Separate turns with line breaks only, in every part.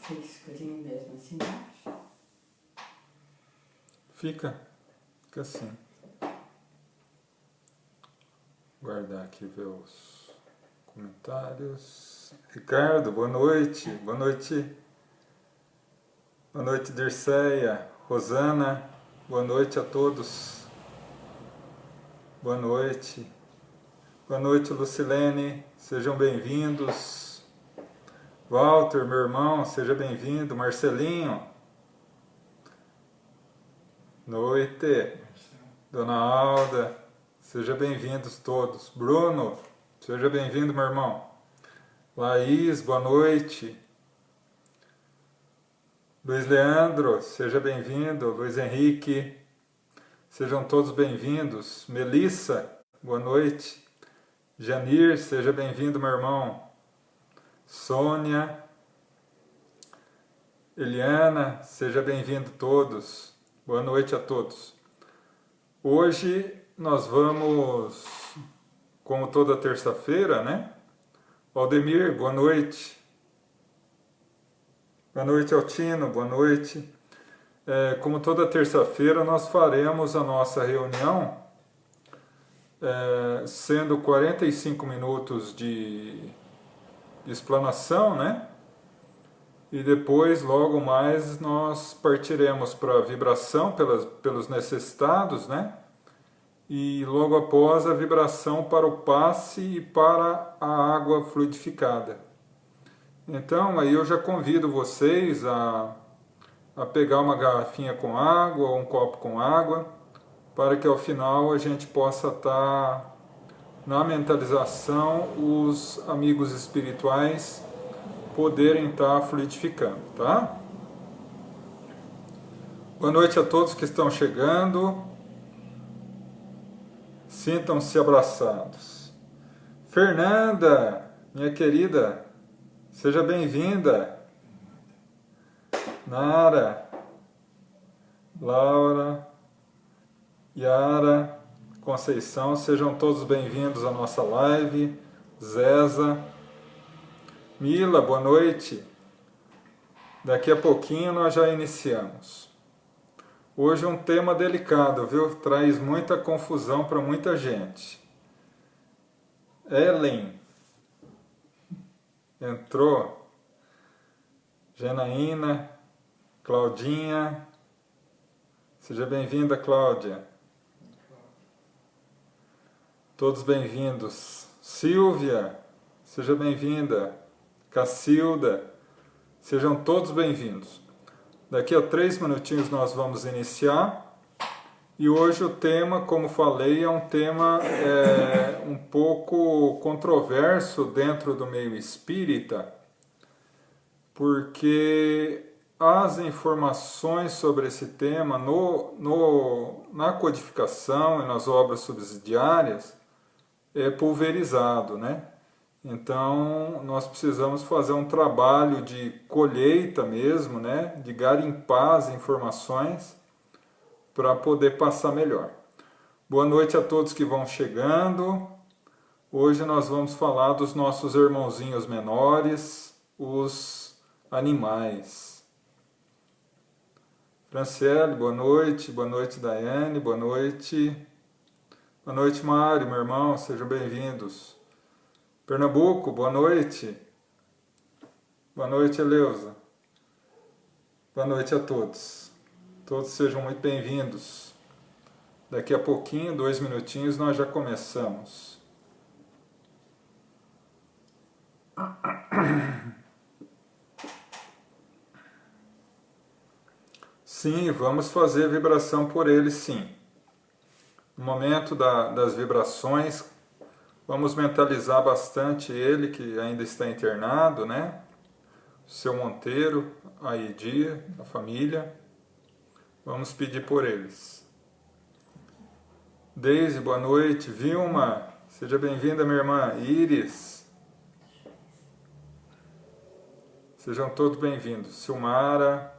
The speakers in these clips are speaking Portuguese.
Fica escurinho mesmo assim embaixo?
Fica assim. Guardar aqui, ver os comentários. Ricardo, boa noite. Boa noite. Boa noite, Dirceia. Rosana, boa noite a todos. Boa noite. Boa noite, Lucilene. Sejam bem-vindos. Walter, meu irmão, seja bem-vindo. Marcelinho. Noite. Dona Alda, seja bem-vindos todos. Bruno, seja bem-vindo, meu irmão. Laís, boa noite. Luiz Leandro, seja bem-vindo. Luiz Henrique, sejam todos bem-vindos. Melissa, boa noite. Janir, seja bem-vindo, meu irmão. Sônia, Eliana, seja bem-vindo todos. Boa noite a todos. Hoje nós vamos, como toda terça-feira, né? Aldemir, boa noite. Boa noite, Altino, boa noite. Como toda terça-feira, nós faremos a nossa reunião, sendo 45 minutos de explanação, né? E depois, logo mais, nós partiremos para a vibração pelos necessitados, né? E logo após a vibração para o passe e para a água fluidificada. Então, aí eu já convido vocês a pegar uma garrafinha com água ou um copo com água, para que ao final a gente possa estar na mentalização, os amigos espirituais poderem estar fluidificando, tá? Boa noite a todos que estão chegando. Sintam-se abraçados. Fernanda, minha querida, seja bem-vinda. Nara, Laura, Yara, Conceição, sejam todos bem-vindos à nossa live. Zeza, Mila, boa noite. Daqui a pouquinho nós já iniciamos. Hoje um tema delicado, viu? Traz muita confusão para muita gente. Ellen entrou. Janaína, Claudinha, seja bem-vinda, Cláudia. Todos bem-vindos. Silvia, seja bem-vinda. Cacilda, sejam todos bem-vindos. Daqui a 3 minutinhos nós vamos iniciar. E hoje o tema, como falei, é um tema um pouco controverso dentro do meio espírita, porque as informações sobre esse tema na codificação e nas obras subsidiárias é pulverizado, né? Então, nós precisamos fazer um trabalho de colheita mesmo, né? De garimpar as informações para poder passar melhor. Boa noite a todos que vão chegando. Hoje nós vamos falar dos nossos irmãozinhos menores, os animais. Franciele, boa noite. Boa noite, Daiane. Boa noite. Boa noite, Mário, meu irmão. Sejam bem-vindos. Pernambuco, boa noite. Boa noite, Eleusa. Boa noite a todos. Todos sejam muito bem-vindos. Daqui a pouquinho, 2 minutinhos, nós já começamos. Sim, vamos fazer vibração por ele, sim. No momento das vibrações, vamos mentalizar bastante ele, que ainda está internado, né? O seu Monteiro, a Idia, a família. Vamos pedir por eles. Deise, boa noite. Vilma, seja bem-vinda, minha irmã. Iris, sejam todos bem-vindos. Silmara,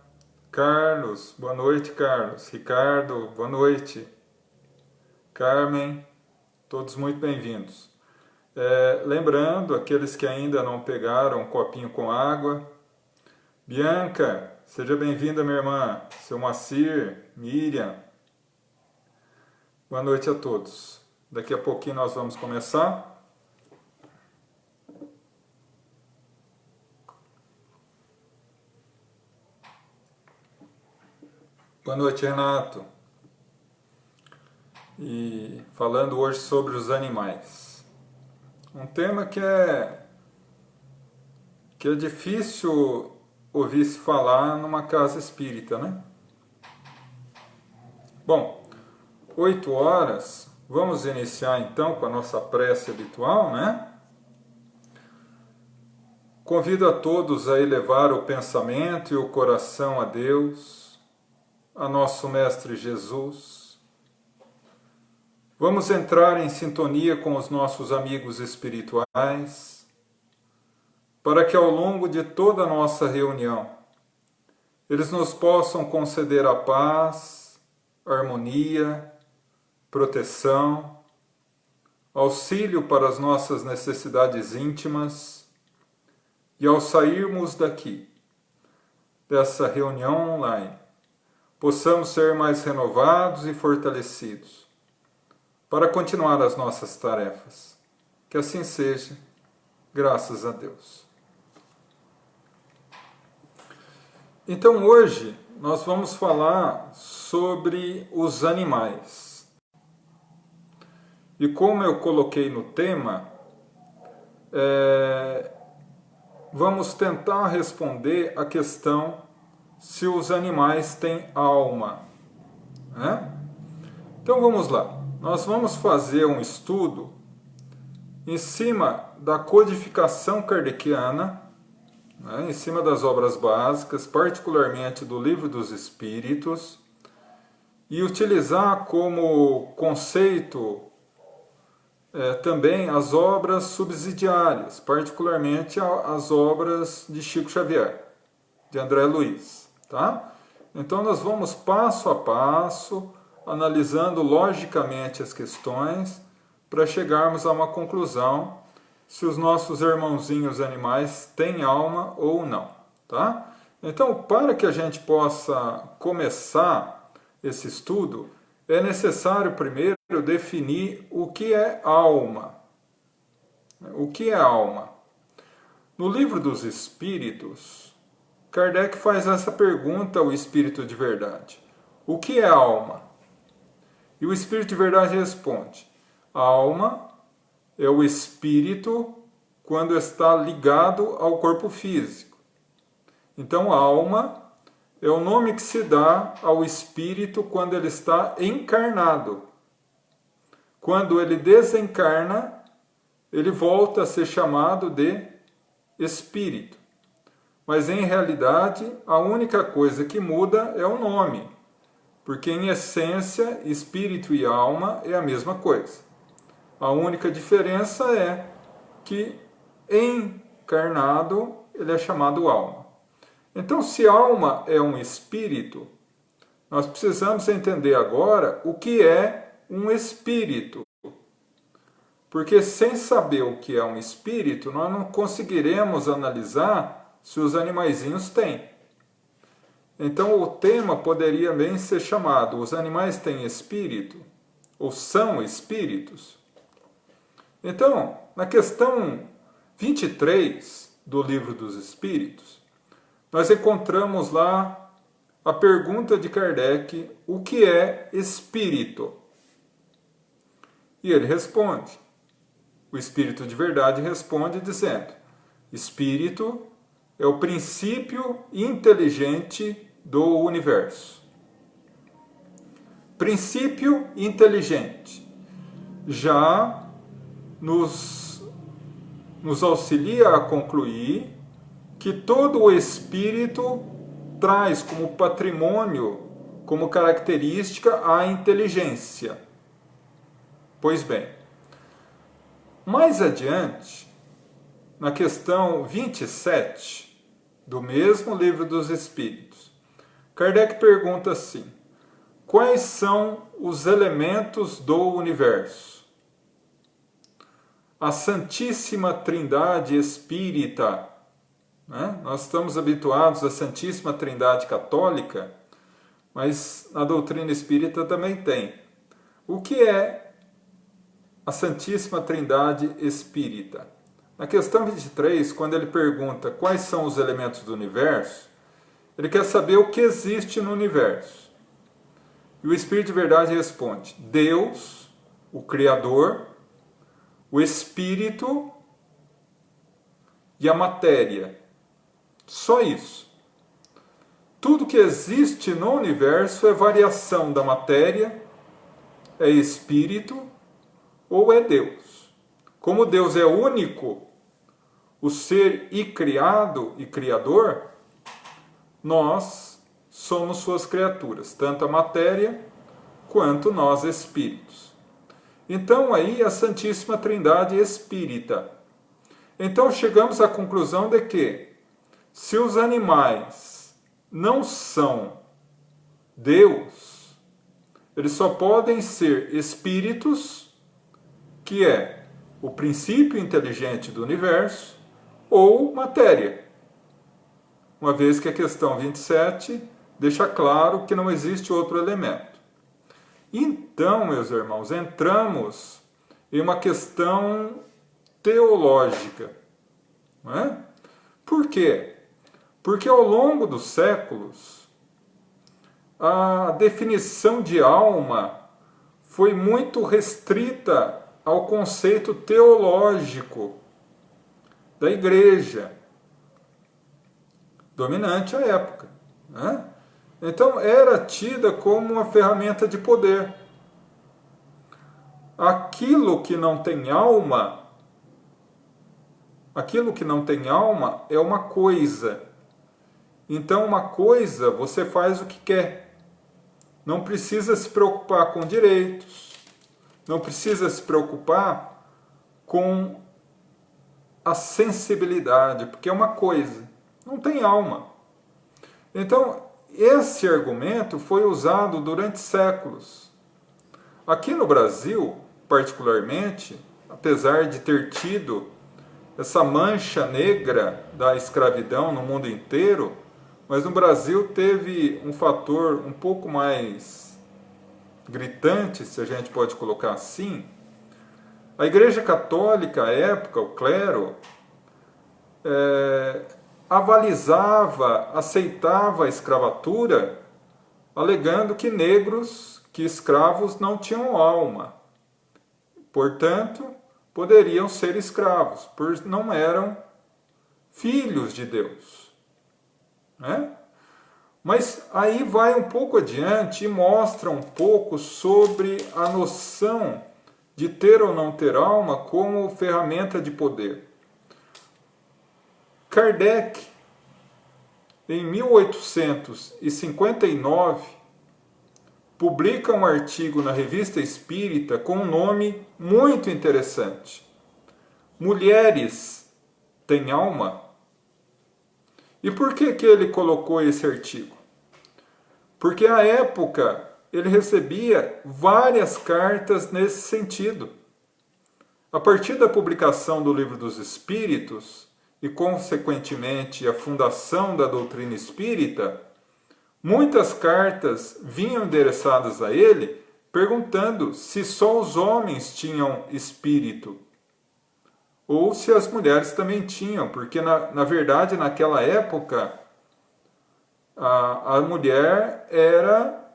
Carlos, boa noite, Carlos. Ricardo, boa noite. Carmen, todos muito bem-vindos. Lembrando, aqueles que ainda não pegaram um copinho com água, Bianca, seja bem-vinda, minha irmã. Seu Macir, Miriam. Boa noite a todos. Daqui a pouquinho nós vamos começar. Boa noite, Renato. E falando hoje sobre os animais. Um tema que é difícil ouvir se falar numa casa espírita, né? Bom, 8 horas, vamos iniciar então com a nossa prece habitual, né? Convido a todos a elevar o pensamento e o coração a Deus, a nosso Mestre Jesus. Vamos entrar em sintonia com os nossos amigos espirituais, para que ao longo de toda a nossa reunião, eles nos possam conceder a paz, harmonia, proteção, auxílio para as nossas necessidades íntimas e ao sairmos daqui, dessa reunião online, possamos ser mais renovados e fortalecidos para continuar as nossas tarefas. Que assim seja, graças a Deus. Então hoje nós vamos falar sobre os animais. E como eu coloquei no tema, vamos tentar responder a questão se os animais têm alma, né? Então vamos lá. Nós vamos fazer um estudo em cima da codificação kardeciana, né, em cima das obras básicas, particularmente do Livro dos Espíritos, e utilizar como conceito também as obras subsidiárias, particularmente as obras de Chico Xavier, de André Luiz. Tá? Então nós vamos passo a passo, analisando logicamente as questões, para chegarmos a uma conclusão se os nossos irmãozinhos animais têm alma ou não. Tá? Então, para que a gente possa começar esse estudo, é necessário primeiro definir o que é alma. O que é alma? No Livro dos Espíritos, Kardec faz essa pergunta ao Espírito de Verdade. O que é alma? E o Espírito de Verdade responde: a alma é o espírito quando está ligado ao corpo físico. Então, a alma é o nome que se dá ao espírito quando ele está encarnado. Quando ele desencarna, ele volta a ser chamado de espírito. Mas, em realidade, a única coisa que muda é o nome. Porque, em essência, espírito e alma é a mesma coisa. A única diferença é que, encarnado, ele é chamado alma. Então, se alma é um espírito, nós precisamos entender agora o que é um espírito. Porque sem saber o que é um espírito, nós não conseguiremos analisar se os animaizinhos têm. Então, o tema poderia bem ser chamado: os animais têm espírito? Ou são espíritos? Então, na questão 23 do Livro dos Espíritos, nós encontramos lá a pergunta de Kardec: o que é espírito? E ele responde. O Espírito de Verdade responde dizendo: espírito é o princípio inteligente do universo. Princípio inteligente. Já nos auxilia a concluir que todo o espírito traz como patrimônio, como característica, a inteligência. Pois bem, mais adiante, na questão 27 do mesmo Livro dos Espíritos, Kardec pergunta assim: quais são os elementos do universo? A Santíssima Trindade Espírita né? Nós estamos habituados à Santíssima Trindade Católica, mas na doutrina espírita também tem. O que é a Santíssima Trindade Espírita? Na questão 23, quando ele pergunta quais são os elementos do universo, ele quer saber o que existe no universo. E o Espírito de Verdade responde: Deus, o Criador, o Espírito e a matéria. Só isso. Tudo que existe no universo é variação da matéria, é Espírito ou é Deus. Como Deus é único, o ser e criado e criador, nós somos suas criaturas, tanto a matéria quanto nós espíritos. Então aí a Santíssima Trindade Espírita. Então chegamos à conclusão de que, se os animais não são Deus, eles só podem ser espíritos, que é o princípio inteligente do universo, ou matéria. Uma vez que a questão 27 deixa claro que não existe outro elemento. Então, meus irmãos, entramos em uma questão teológica. Não é? Por quê? Porque ao longo dos séculos, a definição de alma foi muito restrita ao conceito teológico da Igreja dominante à época, né? Então era tida como uma ferramenta de poder. Aquilo que não tem alma é uma coisa. Então uma coisa você faz o que quer. Não precisa se preocupar com direitos, não precisa se preocupar com a sensibilidade, porque é uma coisa, não tem alma. Então, esse argumento foi usado durante séculos. Aqui no Brasil, particularmente, apesar de ter tido essa mancha negra da escravidão no mundo inteiro, mas no Brasil teve um fator um pouco mais gritante, se a gente pode colocar assim. A Igreja Católica, à época, o clero, avalizava, aceitava a escravatura, alegando que negros, que escravos não tinham alma. Portanto, poderiam ser escravos, pois não eram filhos de Deus. Né? Mas aí vai um pouco adiante e mostra um pouco sobre a noção de ter ou não ter alma como ferramenta de poder. Kardec, em 1859, publica um artigo na Revista Espírita com um nome muito interessante: Mulheres têm alma? E por que ele colocou esse artigo? Porque à época ele recebia várias cartas nesse sentido. A partir da publicação do Livro dos Espíritos e, consequentemente, a fundação da doutrina espírita, muitas cartas vinham endereçadas a ele perguntando se só os homens tinham espírito ou se as mulheres também tinham, porque na verdade naquela época a mulher era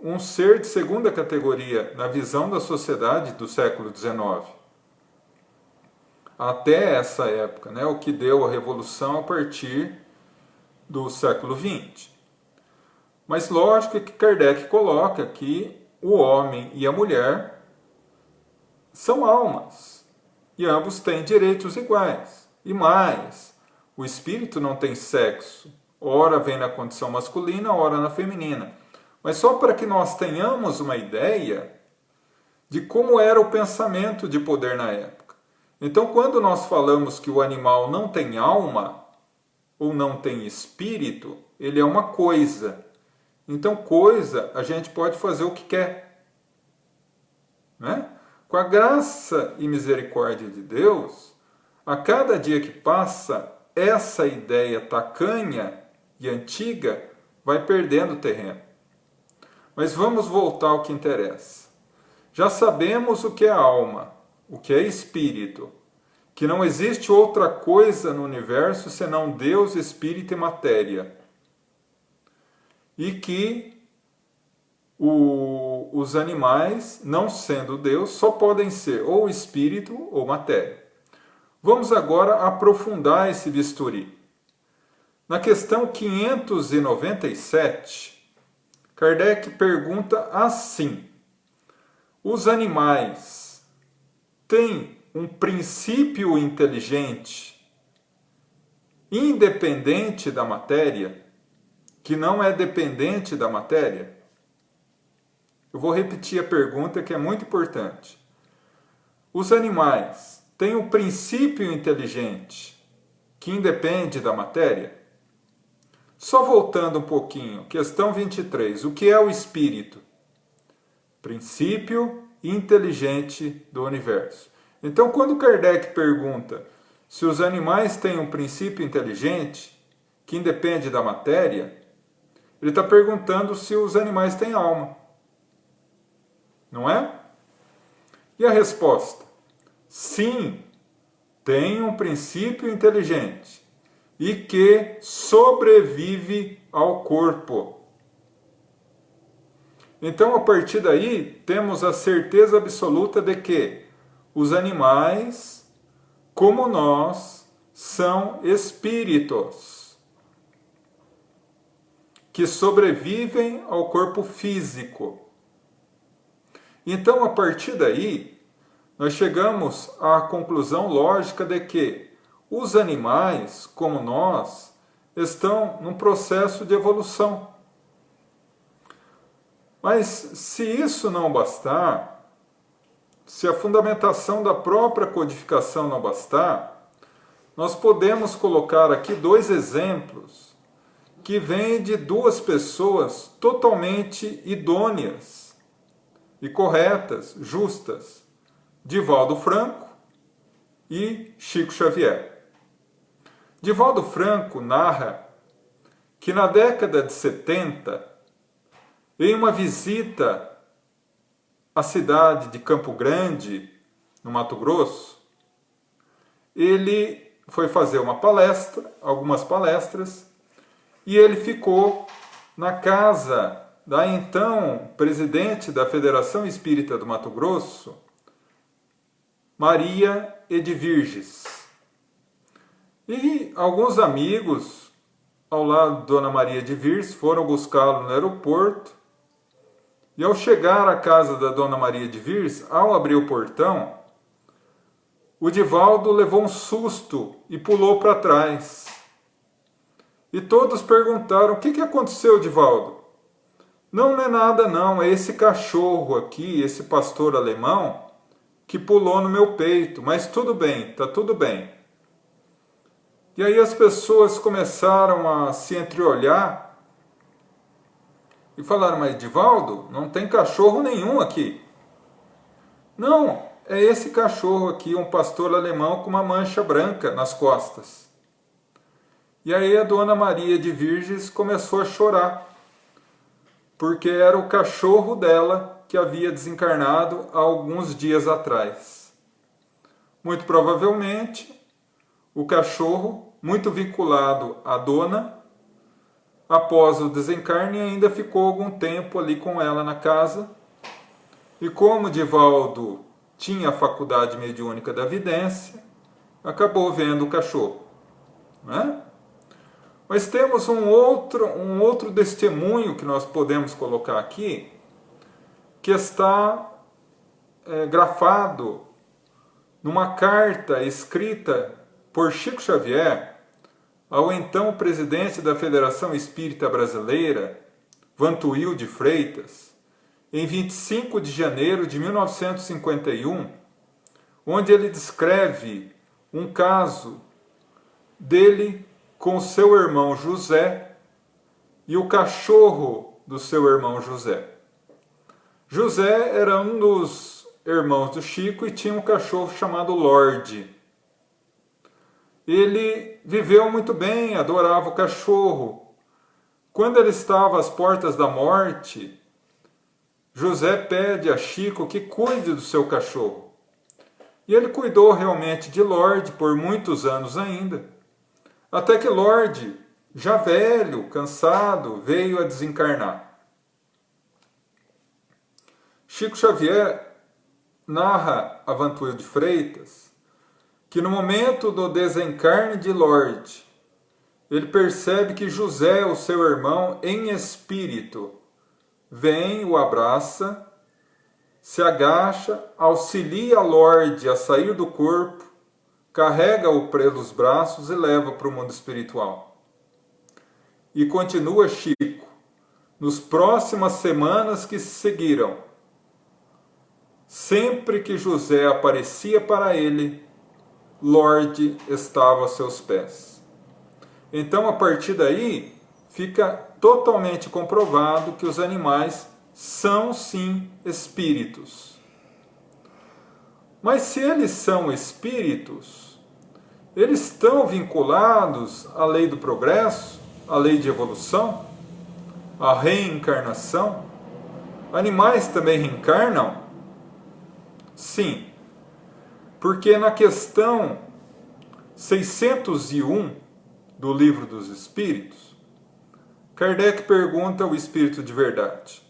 um ser de segunda categoria na visão da sociedade do século XIX. Até essa época, né, o que deu a revolução a partir do século XX. Mas lógico que Kardec coloca que o homem e a mulher são almas, e ambos têm direitos iguais. E mais, o espírito não tem sexo, ora vem na condição masculina, ora na feminina. Mas só para que nós tenhamos uma ideia de como era o pensamento de poder na época. Então, quando nós falamos que o animal não tem alma, ou não tem espírito, ele é uma coisa. Então, coisa, a gente pode fazer o que quer. Né? Com a graça e misericórdia de Deus, a cada dia que passa, essa ideia tacanha e antiga vai perdendo terreno. Mas vamos voltar ao que interessa. Já sabemos o que é alma, o que é espírito, que não existe outra coisa no universo senão Deus, espírito e matéria. E que os animais, não sendo Deus, só podem ser ou espírito ou matéria. Vamos agora aprofundar esse bisturi. Na questão 597, Kardec pergunta assim: os animais têm um princípio inteligente independente da matéria, que não é dependente da matéria? Eu vou repetir a pergunta, que é muito importante. Os animais têm um princípio inteligente que independe da matéria? Só voltando um pouquinho, questão 23. O que é o espírito? Princípio inteligente do universo. Então, quando Kardec pergunta se os animais têm um princípio inteligente que independe da matéria, ele está perguntando se os animais têm alma. Não é? E a resposta? Sim, tem um princípio inteligente e que sobrevive ao corpo. Então, a partir daí, temos a certeza absoluta de que os animais, como nós, são espíritos que sobrevivem ao corpo físico. Então, a partir daí, nós chegamos à conclusão lógica de que os animais, como nós, estão num processo de evolução. Mas se isso não bastar, se a fundamentação da própria codificação não bastar, nós podemos colocar aqui dois exemplos que vêm de duas pessoas totalmente idôneas e corretas, justas, Divaldo Franco e Chico Xavier. Divaldo Franco narra que na década de 70, em uma visita à cidade de Campo Grande, no Mato Grosso, ele foi fazer uma palestra, algumas palestras, e ele ficou na casa da então presidente da Federação Espírita do Mato Grosso, Maria Edvirges. E alguns amigos, ao lado de Dona Maria Edvirges, foram buscá-lo no aeroporto. E ao chegar à casa da Dona Maria Edvirges, ao abrir o portão, o Divaldo levou um susto e pulou para trás. E todos perguntaram: o que aconteceu, Divaldo? Não, não é nada não, é esse cachorro aqui, esse pastor alemão, que pulou no meu peito, mas tudo bem, tá tudo bem. E aí as pessoas começaram a se entreolhar e falaram: mas Divaldo, não tem cachorro nenhum aqui. Não, é esse cachorro aqui, um pastor alemão com uma mancha branca nas costas. E aí a Dona Maria Edvirges começou a chorar, porque era o cachorro dela que havia desencarnado há alguns dias atrás. Muito provavelmente, o cachorro, muito vinculado à dona, após o desencarne ainda ficou algum tempo ali com ela na casa, e como Divaldo tinha a faculdade mediúnica da vidência, acabou vendo o cachorro. Né? Mas temos um outro testemunho que nós podemos colocar aqui, que está grafado numa carta escrita por Chico Xavier ao então presidente da Federação Espírita Brasileira, Vantuil de Freitas, em 25 de janeiro de 1951, onde ele descreve um caso dele com seu irmão José e o cachorro do seu irmão José. José era um dos irmãos do Chico e tinha um cachorro chamado Lorde. ele viveu muito bem, adorava o cachorro. Quando ele estava às portas da morte, José pede a Chico que cuide do seu cachorro. E ele cuidou realmente de Lorde por muitos anos ainda, até que Lorde, já velho, cansado, veio a desencarnar. Chico Xavier narra a Vantuil de Freitas que no momento do desencarne de Lorde, ele percebe que José, o seu irmão, em espírito, vem, o abraça, se agacha, auxilia Lorde a sair do corpo, carrega-o pelos braços e leva para o mundo espiritual. E continua Chico, nos próximas semanas que se seguiram, sempre que José aparecia para ele, Lorde estava aos seus pés. Então, a partir daí, fica totalmente comprovado que os animais são, sim, espíritos. Mas se eles são espíritos, eles estão vinculados à lei do progresso, à lei de evolução, à reencarnação? Animais também reencarnam? Sim, porque na questão 601 do Livro dos Espíritos, Kardec pergunta ao Espírito de Verdade: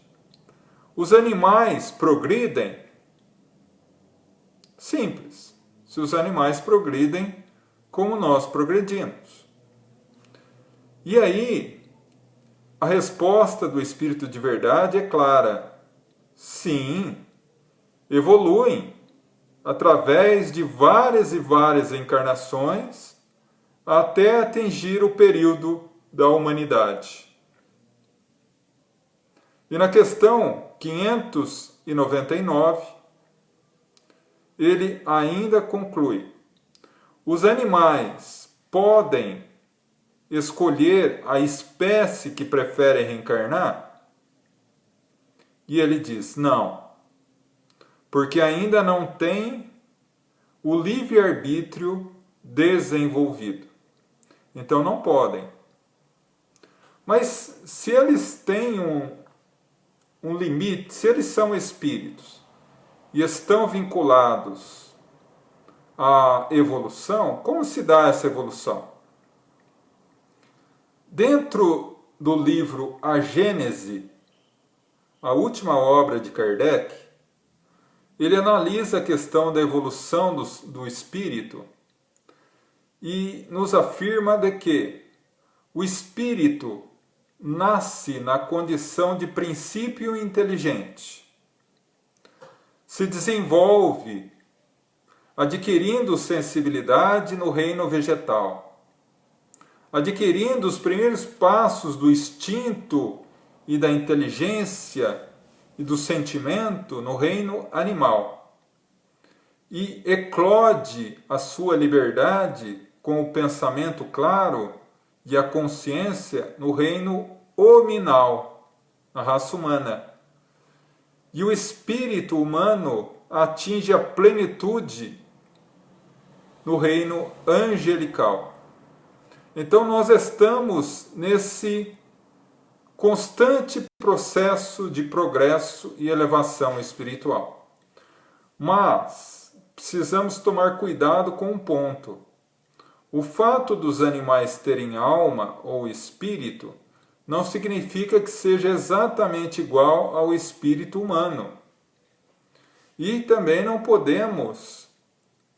os animais progridem? Simples, se os animais progridem como nós progredimos. E aí, a resposta do Espírito de Verdade é clara: sim, evoluem através de várias e várias encarnações até atingir o período da humanidade. E na questão 599, ele ainda conclui: os animais podem escolher a espécie que preferem reencarnar? E ele diz: não, porque ainda não tem o livre-arbítrio desenvolvido. Então não podem. Mas se eles têm um limite, se eles são espíritos e estão vinculados à evolução, como se dá essa evolução? Dentro do livro A Gênese, a última obra de Kardec, ele analisa a questão da evolução do espírito e nos afirma de que o espírito nasce na condição de princípio inteligente, se desenvolve adquirindo sensibilidade no reino vegetal, adquirindo os primeiros passos do instinto e da inteligência e do sentimento no reino animal, e eclode a sua liberdade com o pensamento claro e a consciência no reino hominal, na raça humana. E o espírito humano atinge a plenitude no reino angelical. Então nós estamos nesse constante processo de progresso e elevação espiritual. Mas precisamos tomar cuidado com um ponto. O fato dos animais terem alma ou espírito não significa que seja exatamente igual ao espírito humano. E também não podemos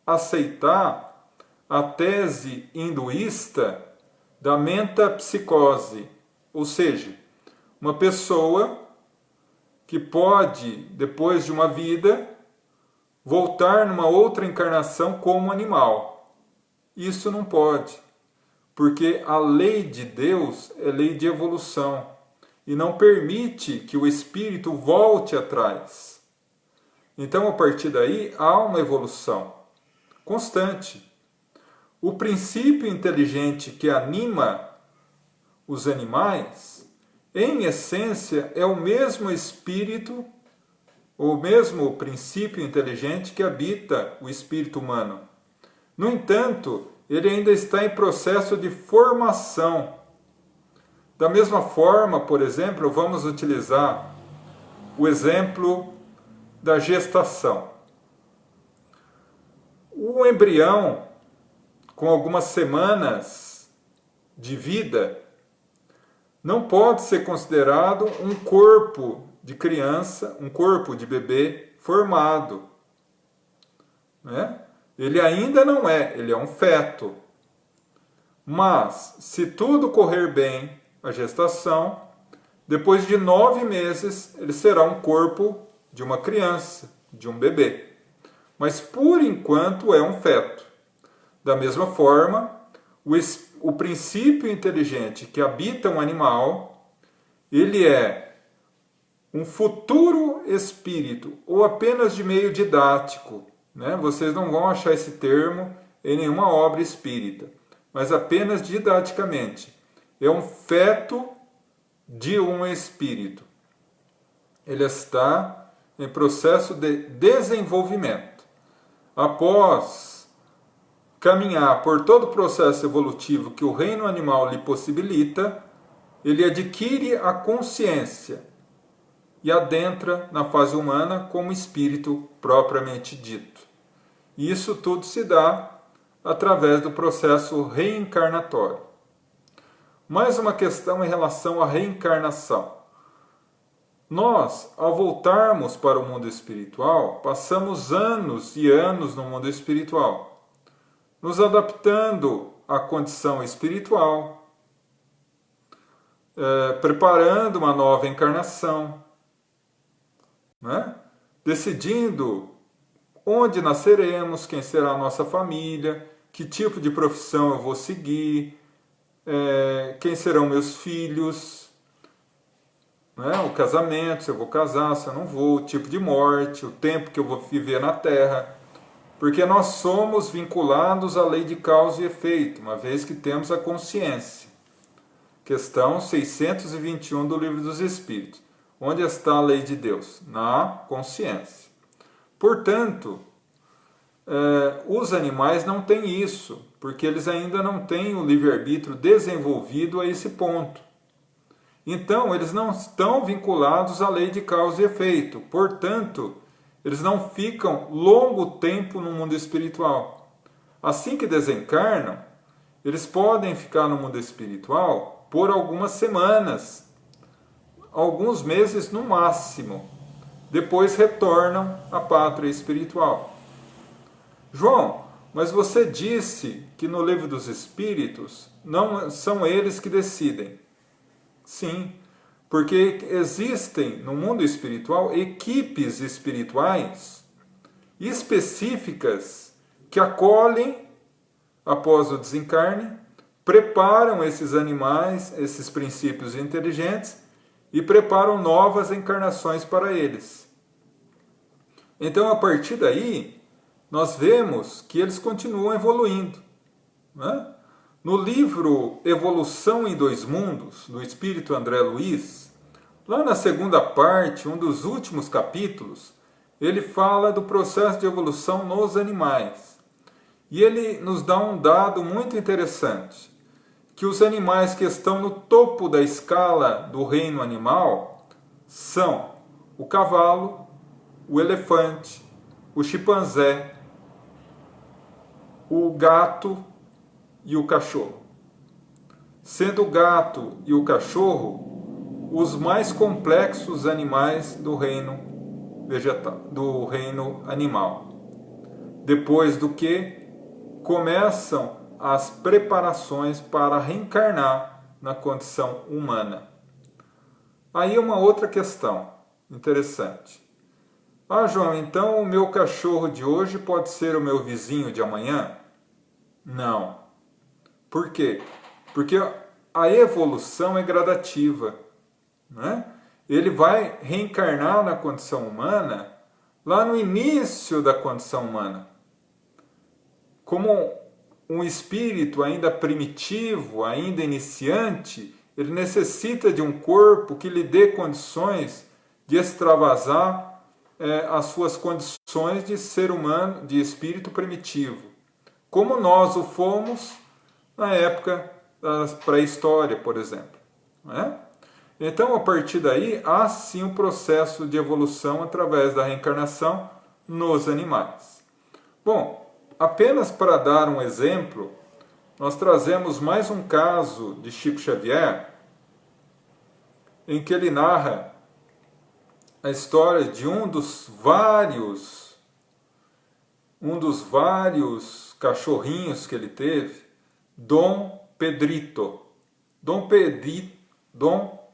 aceitar a tese hinduísta da metapsicose, ou seja, uma pessoa que pode, depois de uma vida, voltar numa outra encarnação como animal. Isso não pode, porque a lei de Deus é lei de evolução e não permite que o espírito volte atrás. Então, a partir daí, há uma evolução constante. O princípio inteligente que anima os animais, em essência, é o mesmo espírito, o mesmo princípio inteligente que habita o espírito humano. No entanto, ele ainda está em processo de formação. Da mesma forma, por exemplo, vamos utilizar o exemplo da gestação. O embrião, com algumas semanas de vida, não pode ser considerado um corpo de criança, um corpo de bebê formado, né? Ele ainda não é, ele é um feto. Mas, se tudo correr bem, a gestação, depois de 9 meses, ele será um corpo de uma criança, de um bebê. Mas, por enquanto, é um feto. Da mesma forma, o princípio inteligente que habita um animal, ele é um futuro espírito, ou apenas de meio didático, né? Vocês não vão achar esse termo em nenhuma obra espírita, mas apenas didaticamente. É um feto de um espírito. Ele está em processo de desenvolvimento. Após caminhar por todo o processo evolutivo que o reino animal lhe possibilita, ele adquire a consciência e adentra na fase humana como espírito propriamente dito. E isso tudo se dá através do processo reencarnatório. Mais uma questão em relação à reencarnação. Nós, ao voltarmos para o mundo espiritual, passamos anos e anos no mundo espiritual, nos adaptando à condição espiritual, preparando uma nova encarnação, né? Decidindo onde nasceremos, quem será a nossa família, que tipo de profissão eu vou seguir, quem serão meus filhos, né? O casamento, se eu vou casar, se eu não vou, o tipo de morte, o tempo que eu vou viver na Terra, porque nós somos vinculados à lei de causa e efeito, uma vez que temos a consciência. Questão 621 do Livro dos Espíritos. Onde está a lei de Deus? Na consciência. Portanto, os animais não têm isso, porque eles ainda não têm o livre-arbítrio desenvolvido a esse ponto. Então, eles não estão vinculados à lei de causa e efeito. Portanto, eles não ficam longo tempo no mundo espiritual. Assim que desencarnam, eles podem ficar no mundo espiritual por algumas semanas, alguns meses no máximo. Depois retornam à pátria espiritual. João, mas você disse que no Livro dos Espíritos não são eles que decidem. Sim, porque existem no mundo espiritual equipes espirituais específicas que acolhem após o desencarne, preparam esses animais, esses princípios inteligentes e preparam novas encarnações para eles. Então, a partir daí, nós vemos que eles continuam evoluindo, né? No livro Evolução em Dois Mundos, do Espírito André Luiz, lá na segunda parte, um dos últimos capítulos, ele fala do processo de evolução nos animais. E ele nos dá um dado muito interessante, que os animais que estão no topo da escala do reino animal são o cavalo, o elefante, o chimpanzé, o gato e o cachorro. Sendo o gato e o cachorro os mais complexos animais do reino vegetal, do reino animal. Depois do que começam as preparações para reencarnar na condição humana. Aí uma outra questão interessante. Ah, João, então o meu cachorro de hoje pode ser o meu vizinho de amanhã? Não. Por quê? Porque a evolução é gradativa, né? Ele vai reencarnar na condição humana lá no início da condição humana. Como um espírito ainda primitivo, ainda iniciante, ele necessita de um corpo que lhe dê condições de extravasar as suas condições de ser humano, de espírito primitivo. como nós o fomos na época da pré-história, por exemplo. Não é? Então, a partir daí, há sim um processo de evolução através da reencarnação nos animais. Bom, apenas para dar um exemplo, nós trazemos mais um caso de Chico Xavier, em que ele narra a história de um dos vários cachorrinhos que ele teve, Dom Pedrito. Dom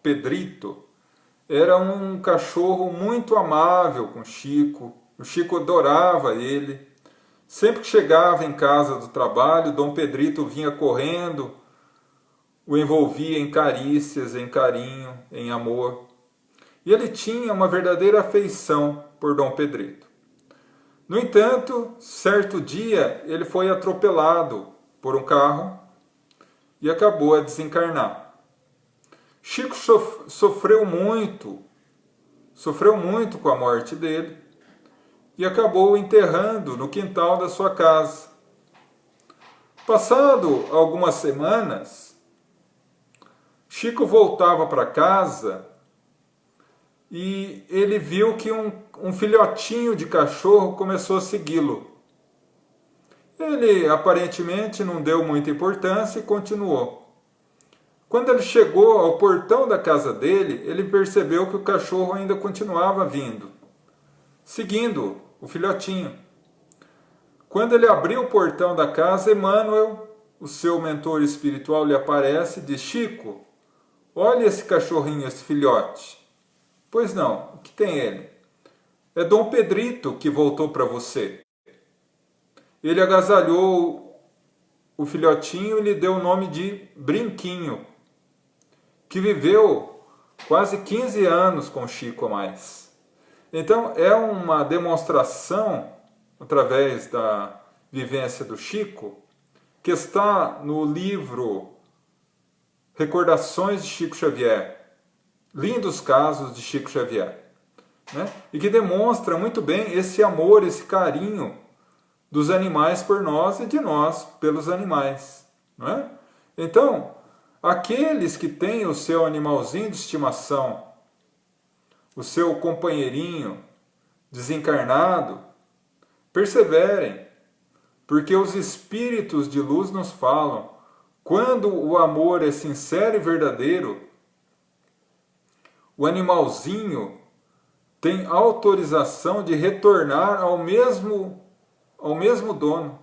Pedrito era um cachorro muito amável com Chico. O Chico adorava ele. Sempre que chegava em casa do trabalho, Dom Pedrito vinha correndo, o envolvia em carícias, em carinho, em amor. E ele tinha uma verdadeira afeição por Dom Pedrito. No entanto, certo dia ele foi atropelado por um carro e acabou a desencarnar. Chico sofreu muito com a morte dele e acabou enterrando no quintal da sua casa. Passado algumas semanas, Chico voltava para casa e ele viu que um filhotinho de cachorro começou a segui-lo. Ele aparentemente não deu muita importância e continuou. Quando ele chegou ao portão da casa dele, ele percebeu que o cachorro ainda continuava vindo, seguindo o filhotinho. Quando ele abriu o portão da casa, Emmanuel, o seu mentor espiritual, lhe aparece e diz: Chico, olha esse cachorrinho, esse filhote. Pois não, o que tem ele? É Dom Pedrito que voltou para você. Ele agasalhou o filhotinho e lhe deu o nome de Brinquinho, que viveu quase 15 anos com Chico a mais. Então é uma demonstração, através da vivência do Chico, que está no livro Recordações de Chico Xavier, lindos casos de Chico Xavier, né? E que demonstra muito bem esse amor, esse carinho dos animais por nós e de nós pelos animais, não é? Então, aqueles que têm o seu animalzinho de estimação, o seu companheirinho desencarnado, perseverem, porque os espíritos de luz nos falam, quando o amor é sincero e verdadeiro, o animalzinho tem autorização de retornar ao mesmo dono,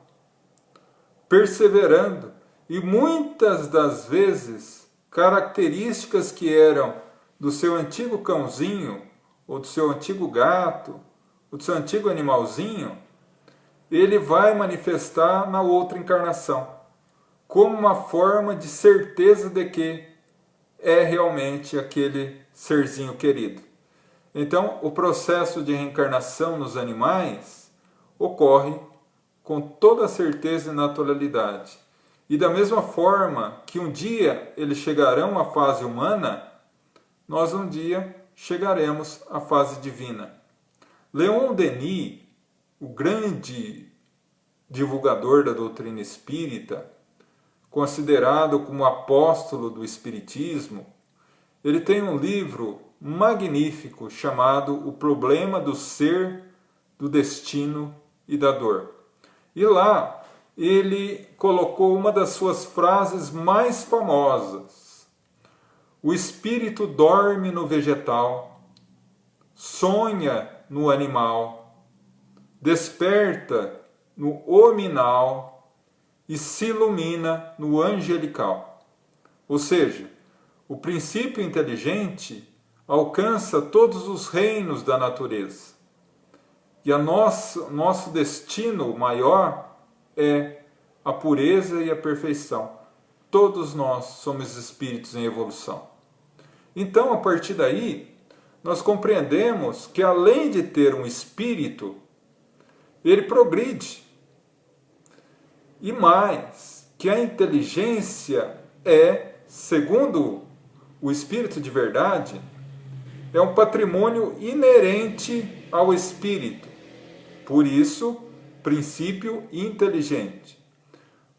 perseverando. E muitas das vezes, características que eram do seu antigo cãozinho, ou do seu antigo gato, ou do seu antigo animalzinho, ele vai manifestar na outra encarnação, como uma forma de certeza de que é realmente aquele serzinho querido. Então, o processo de reencarnação nos animais ocorre com toda certeza e naturalidade. E da mesma forma que um dia eles chegarão à fase humana, nós um dia chegaremos à fase divina. Leon Denis, o grande divulgador da doutrina espírita, considerado como apóstolo do espiritismo, ele tem um livro magnífico chamado O Problema do Ser, do Destino e da Dor. E lá ele colocou uma das suas frases mais famosas: o espírito dorme no vegetal, sonha no animal, desperta no hominal e se ilumina no angelical. Ou seja, o princípio inteligente alcança todos os reinos da natureza. E nosso destino maior é a pureza e a perfeição. Todos nós somos espíritos em evolução. Então, a partir daí, nós compreendemos que além de ter um espírito, ele progride. E mais, que a inteligência é, segundo o espírito de verdade, é um patrimônio inerente ao espírito. Por isso, princípio inteligente.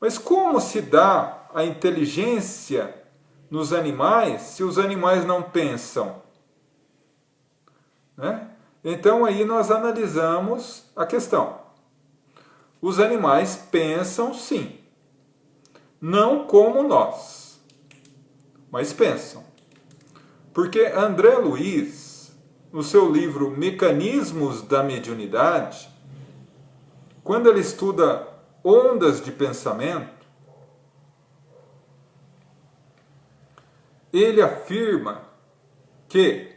Mas como se dá a inteligência nos animais se os animais não pensam? Né? Então aí nós analisamos a questão. Os animais pensam sim, não como nós, mas pensam. Porque André Luiz, no seu livro Mecanismos da Mediunidade, quando ele estuda ondas de pensamento, ele afirma que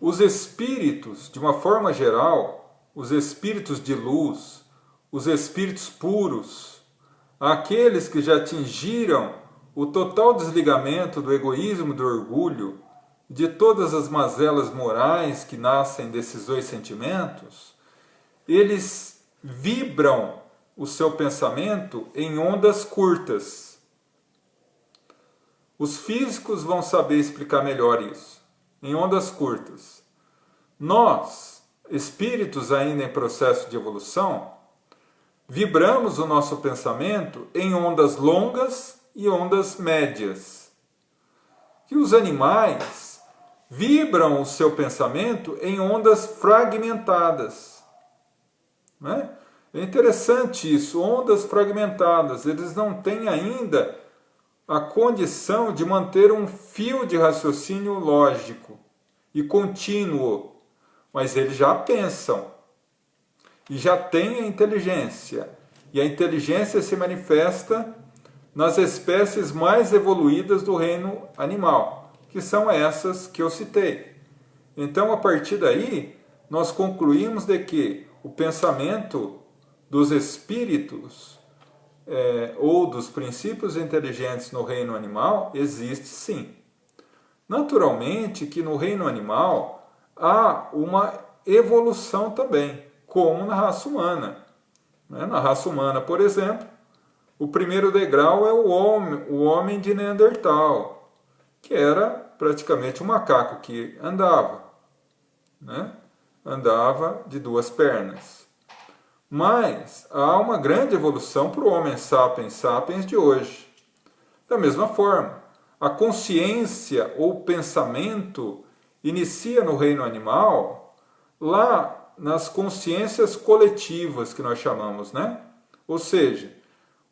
os espíritos, de uma forma geral, os espíritos de luz, os espíritos puros, aqueles que já atingiram o total desligamento do egoísmo e do orgulho, de todas as mazelas morais que nascem desses dois sentimentos, eles vibram o seu pensamento em ondas curtas. Os físicos vão saber explicar melhor isso, em ondas curtas. Nós, espíritos ainda em processo de evolução, vibramos o nosso pensamento em ondas longas e ondas médias. E os animais vibram o seu pensamento em ondas fragmentadas. Né? É interessante isso, ondas fragmentadas. Eles não têm ainda a condição de manter um fio de raciocínio lógico e contínuo, mas eles já pensam e já têm a inteligência. E a inteligência se manifesta nas espécies mais evoluídas do reino animal, que são essas que eu citei. Então, a partir daí, nós concluímos de que o pensamento dos espíritos ou dos princípios inteligentes no reino animal existe sim. Naturalmente que no reino animal há uma evolução também, como na raça humana. Na raça humana, por exemplo, o primeiro degrau é o homem de Neandertal, que era praticamente um macaco que andava, né? Andava de duas pernas. Mas há uma grande evolução para o Homo sapiens sapiens de hoje. Da mesma forma, a consciência ou pensamento inicia no reino animal lá nas consciências coletivas que nós chamamos, né? Ou seja,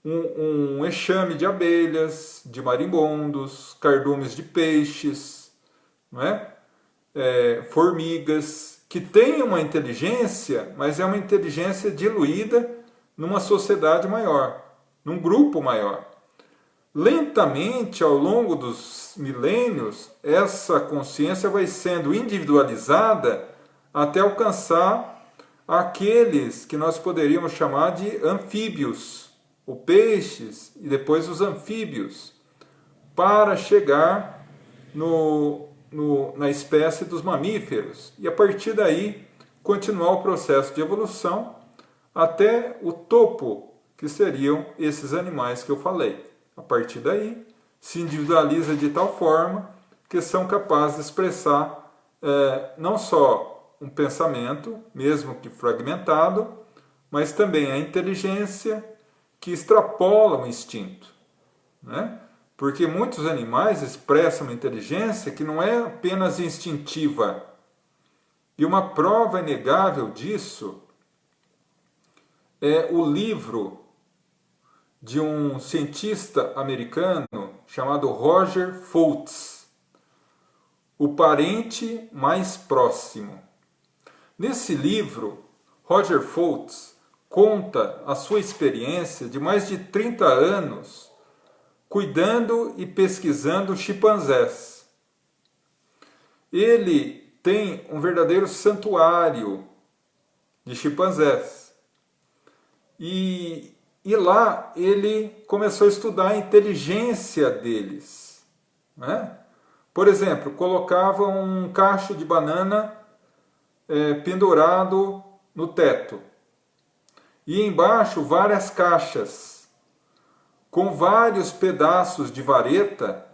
um enxame de abelhas, de marimbondos, cardumes de peixes, não é? Formigas, que tem uma inteligência, mas é uma inteligência diluída numa sociedade maior, num grupo maior. Lentamente, ao longo dos milênios, essa consciência vai sendo individualizada até alcançar aqueles que nós poderíamos chamar de anfíbios, ou peixes, e depois os anfíbios, para chegar na espécie dos mamíferos, e a partir daí continuar o processo de evolução até o topo, que seriam esses animais que eu falei. A partir daí se individualiza de tal forma que são capazes de expressar não só um pensamento, mesmo que fragmentado, mas também a inteligência que extrapola o instinto, né? Porque muitos animais expressam uma inteligência que não é apenas instintiva. E uma prova inegável disso é o livro de um cientista americano chamado Roger Foltz, O Parente Mais Próximo. Nesse livro, Roger Foltz conta a sua experiência de mais de 30 anos cuidando e pesquisando chimpanzés. Ele tem um verdadeiro santuário de chimpanzés. E lá ele começou a estudar a inteligência deles, né? Por exemplo, colocava um cacho de banana pendurado no teto. E embaixo várias caixas com vários pedaços de vareta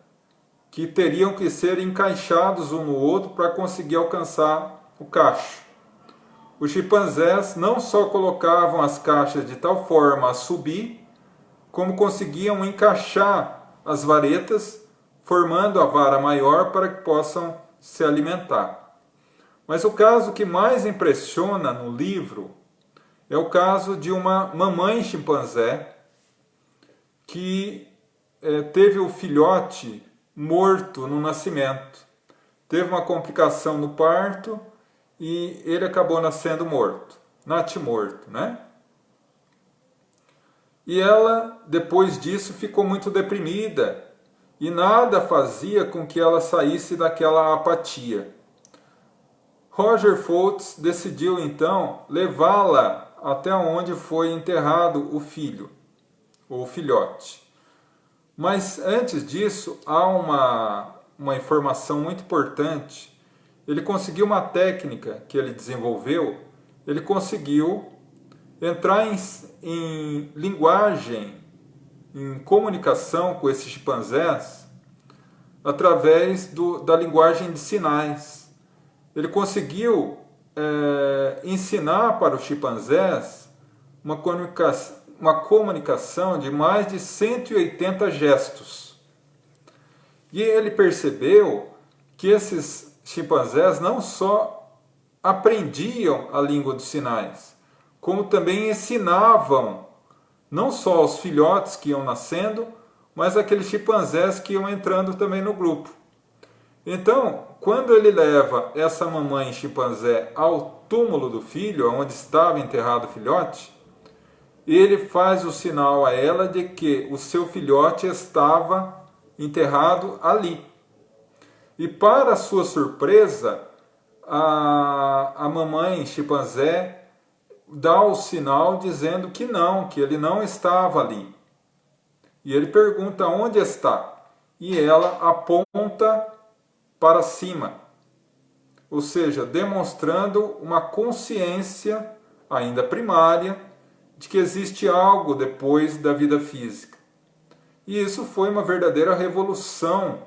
que teriam que ser encaixados um no outro para conseguir alcançar o cacho. Os chimpanzés não só colocavam as caixas de tal forma a subir, como conseguiam encaixar as varetas, formando a vara maior para que possam se alimentar. Mas o caso que mais impressiona no livro é o caso de uma mamãe chimpanzé que teve o filhote morto no nascimento. Teve uma complicação no parto e ele acabou nascendo morto, natimorto, né? E ela, depois disso, ficou muito deprimida e nada fazia com que ela saísse daquela apatia. Roger Foltz decidiu então levá-la até onde foi enterrado o filho, ou filhote. Mas antes disso, há uma informação muito importante. Ele conseguiu uma técnica que ele desenvolveu, ele conseguiu entrar em linguagem, em comunicação com esses chimpanzés através da linguagem de sinais. Ele conseguiu ensinar para os chimpanzés uma comunicação de mais de 180 gestos. E ele percebeu que esses chimpanzés não só aprendiam a língua dos sinais, como também ensinavam não só aos filhotes que iam nascendo, mas aqueles chimpanzés que iam entrando também no grupo. Então, quando ele leva essa mamãe chimpanzé ao túmulo do filho, onde estava enterrado o filhote, ele faz o sinal a ela de que o seu filhote estava enterrado ali. E para sua surpresa, a mamãe chimpanzé dá o sinal dizendo que não, que ele não estava ali. E ele pergunta onde está. E ela aponta para cima. Ou seja, demonstrando uma consciência ainda primária de que existe algo depois da vida física. E isso foi uma verdadeira revolução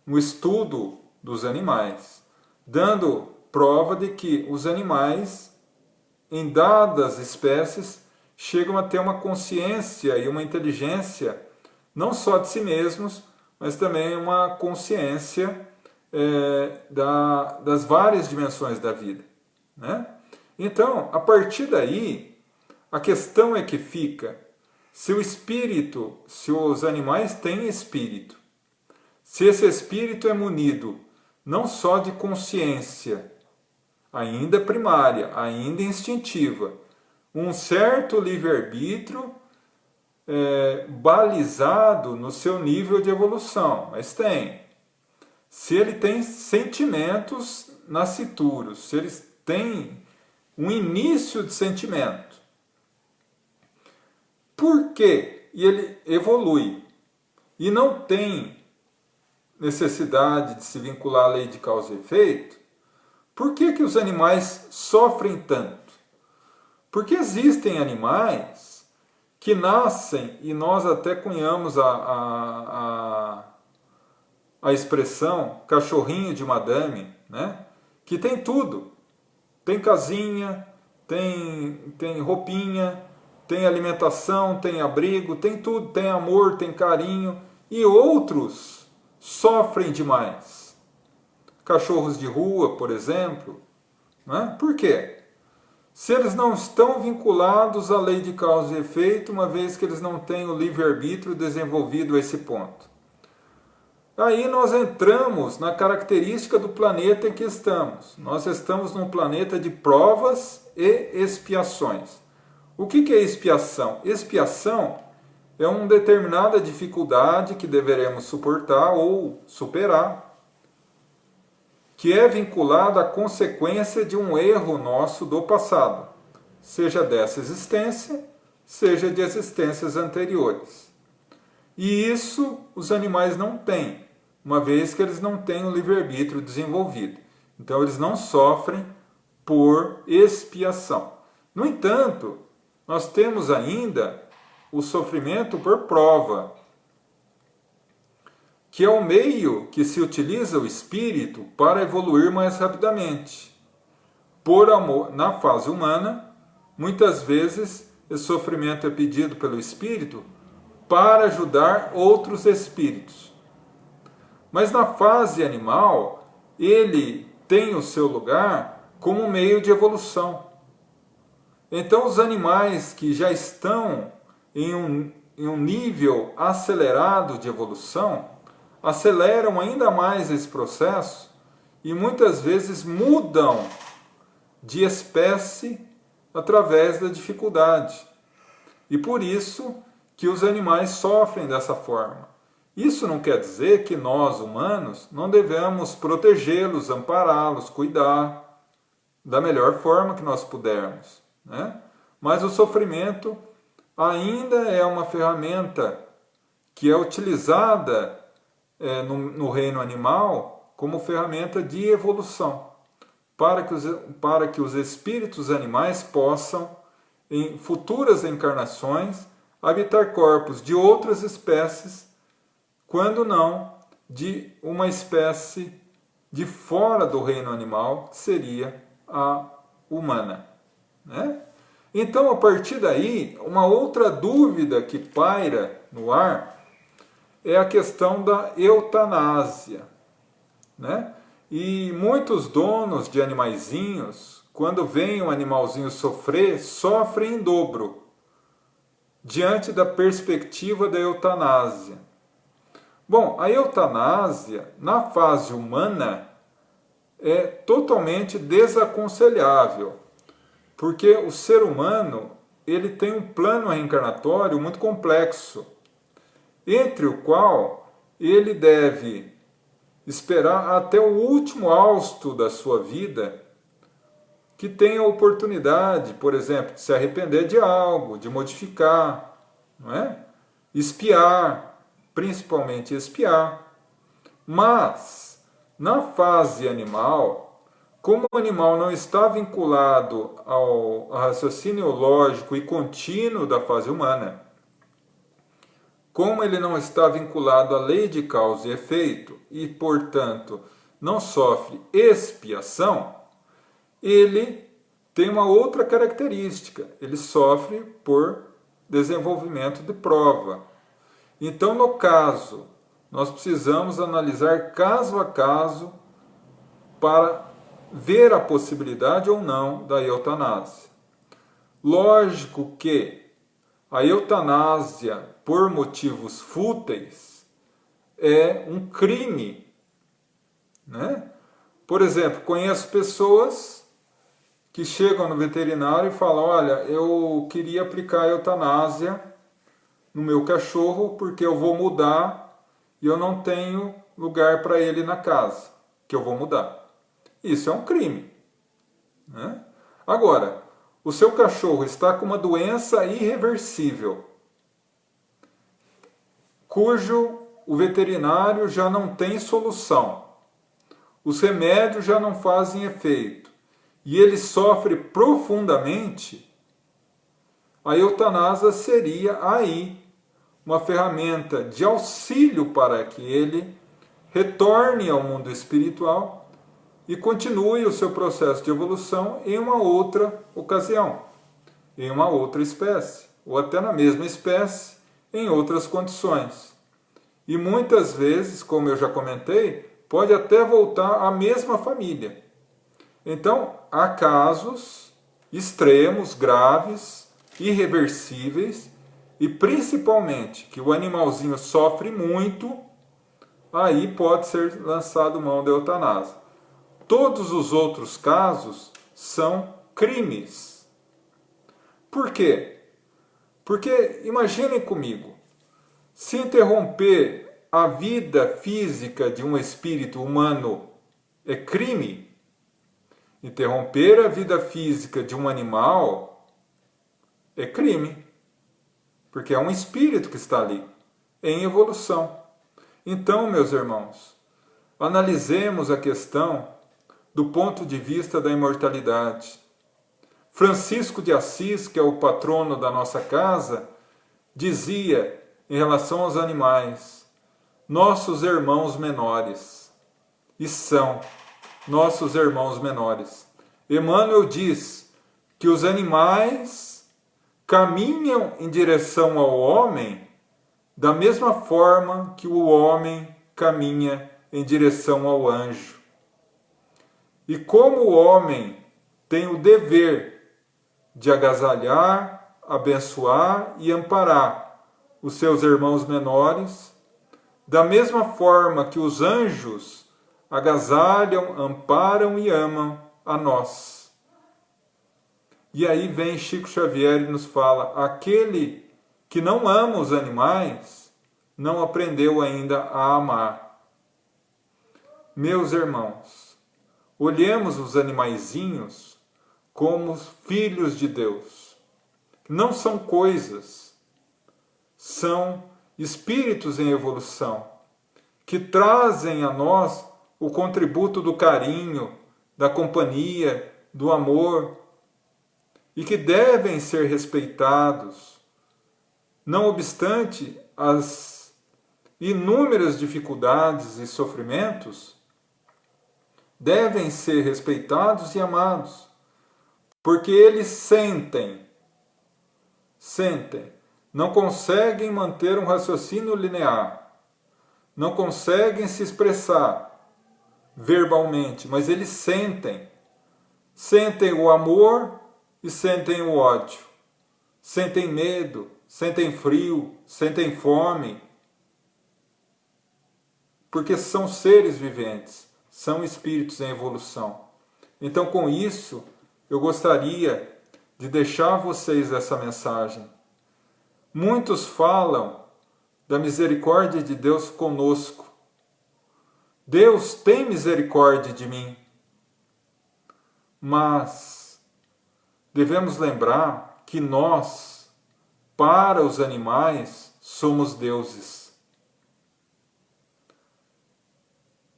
no estudo dos animais, dando prova de que os animais, em dadas espécies, chegam a ter uma consciência e uma inteligência não só de si mesmos, mas também uma consciência das várias dimensões da vida, né? Então, a partir daí, a questão é que fica se o espírito, se os animais têm espírito, se esse espírito é munido não só de consciência, ainda primária, ainda instintiva, um certo livre-arbítrio balizado no seu nível de evolução, mas tem. Se ele tem sentimentos nascituros, se eles têm um início de sentimento, por quê? E ele evolui e não tem necessidade de se vincular à lei de causa e efeito, por que os animais sofrem tanto? Porque existem animais que nascem, e nós até cunhamos a expressão cachorrinho de madame, né? Que tem tudo. Tem casinha, tem roupinha, tem alimentação, tem abrigo, tem tudo, tem amor, tem carinho. E outros sofrem demais. Cachorros de rua, por exemplo. Né? Por quê? Se eles não estão vinculados à lei de causa e efeito, uma vez que eles não têm o livre-arbítrio desenvolvido a esse ponto. Aí nós entramos na característica do planeta em que estamos. Nós estamos num planeta de provas e expiações. O que é expiação? Expiação é uma determinada dificuldade que deveremos suportar ou superar, que é vinculada à consequência de um erro nosso do passado, seja dessa existência, seja de existências anteriores. E isso os animais não têm, uma vez que eles não têm o livre-arbítrio desenvolvido. Então eles não sofrem por expiação. No entanto, nós temos ainda o sofrimento por prova, que é o meio que se utiliza o espírito para evoluir mais rapidamente. Por amor, na fase humana, muitas vezes esse sofrimento é pedido pelo espírito para ajudar outros espíritos. Mas na fase animal, ele tem o seu lugar como meio de evolução. Então os animais que já estão em um nível acelerado de evolução, aceleram ainda mais esse processo e muitas vezes mudam de espécie através da dificuldade. E por isso que os animais sofrem dessa forma. Isso não quer dizer que nós, humanos, não devemos protegê-los, ampará-los, cuidar da melhor forma que nós pudermos, né? Mas o sofrimento ainda é uma ferramenta que é utilizada no reino animal como ferramenta de evolução, para que os espíritos animais possam, em futuras encarnações, habitar corpos de outras espécies, quando não de uma espécie de fora do reino animal, que seria a humana, né? Então, a partir daí, uma outra dúvida que paira no ar é a questão da eutanásia, né? E muitos donos de animaizinhos, quando veem um animalzinho sofrer, sofrem em dobro, diante da perspectiva da eutanásia. Bom, a eutanásia, na fase humana, é totalmente desaconselhável, porque o ser humano ele tem um plano reencarnatório muito complexo, entre o qual ele deve esperar até o último hausto da sua vida que tenha a oportunidade, por exemplo, de se arrepender de algo, de modificar, não é? Espiar, principalmente espiar. Mas, na fase animal, como o animal não está vinculado ao raciocínio lógico e contínuo da fase humana, como ele não está vinculado à lei de causa e efeito e, portanto, não sofre expiação, ele tem uma outra característica, ele sofre por desenvolvimento de prova. Então, no caso, nós precisamos analisar caso a caso para ver a possibilidade ou não da eutanásia. Lógico que a eutanásia por motivos fúteis é um crime, né? Por exemplo, conheço pessoas que chegam no veterinário e falam: olha, eu queria aplicar a eutanásia no meu cachorro porque eu vou mudar e eu não tenho lugar para ele na casa, que eu vou mudar. Isso é um crime, né? Agora, o seu cachorro está com uma doença irreversível, cujo o veterinário já não tem solução, os remédios já não fazem efeito, e ele sofre profundamente, a eutanásia seria aí uma ferramenta de auxílio para que ele retorne ao mundo espiritual e continue o seu processo de evolução em uma outra ocasião, em uma outra espécie, ou até na mesma espécie, em outras condições. E muitas vezes, como eu já comentei, pode até voltar à mesma família. Então, há casos extremos, graves, irreversíveis, e principalmente que o animalzinho sofre muito, aí pode ser lançado mão da eutanásia. Todos os outros casos são crimes. Por quê? Porque, imaginem comigo, se interromper a vida física de um espírito humano é crime, interromper a vida física de um animal é crime, porque é um espírito que está ali, em evolução. Então, meus irmãos, analisemos a questão do ponto de vista da imortalidade. Francisco de Assis, que é o patrono da nossa casa, dizia em relação aos animais: nossos irmãos menores, e são nossos irmãos menores. Emmanuel diz que os animais caminham em direção ao homem da mesma forma que o homem caminha em direção ao anjo. E como o homem tem o dever de agasalhar, abençoar e amparar os seus irmãos menores, da mesma forma que os anjos agasalham, amparam e amam a nós. E aí vem Chico Xavier e nos fala: aquele que não ama os animais não aprendeu ainda a amar. Meus irmãos, olhemos os animaizinhos como filhos de Deus. Não são coisas, são espíritos em evolução, que trazem a nós o contributo do carinho, da companhia, do amor, e que devem ser respeitados, não obstante as inúmeras dificuldades e sofrimentos, devem ser respeitados e amados, porque eles sentem, não conseguem manter um raciocínio linear, não conseguem se expressar verbalmente, mas eles sentem o amor e sentem o ódio, sentem medo, sentem frio, sentem fome, porque são seres viventes, são espíritos em evolução. Então, com isso, eu gostaria de deixar a vocês essa mensagem. Muitos falam da misericórdia de Deus conosco. Deus tem misericórdia de mim. Mas devemos lembrar que nós, para os animais, somos deuses.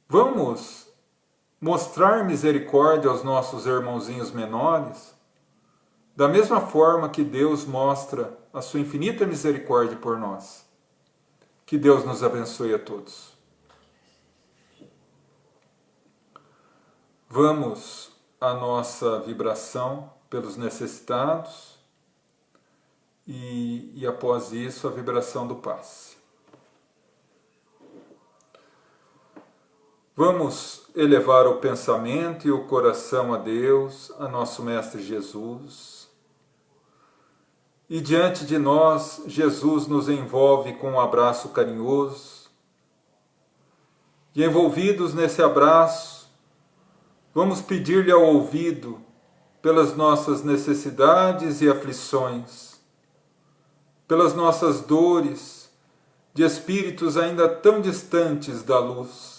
Vamos mostrar misericórdia aos nossos irmãozinhos menores, da mesma forma que Deus mostra a sua infinita misericórdia por nós. Que Deus nos abençoe a todos. Vamos à nossa vibração pelos necessitados e após isso a vibração do passe. Vamos elevar o pensamento e o coração a Deus, a nosso Mestre Jesus. E diante de nós, Jesus nos envolve com um abraço carinhoso. E envolvidos nesse abraço, vamos pedir-lhe ao ouvido pelas nossas necessidades e aflições, pelas nossas dores de espíritos ainda tão distantes da luz.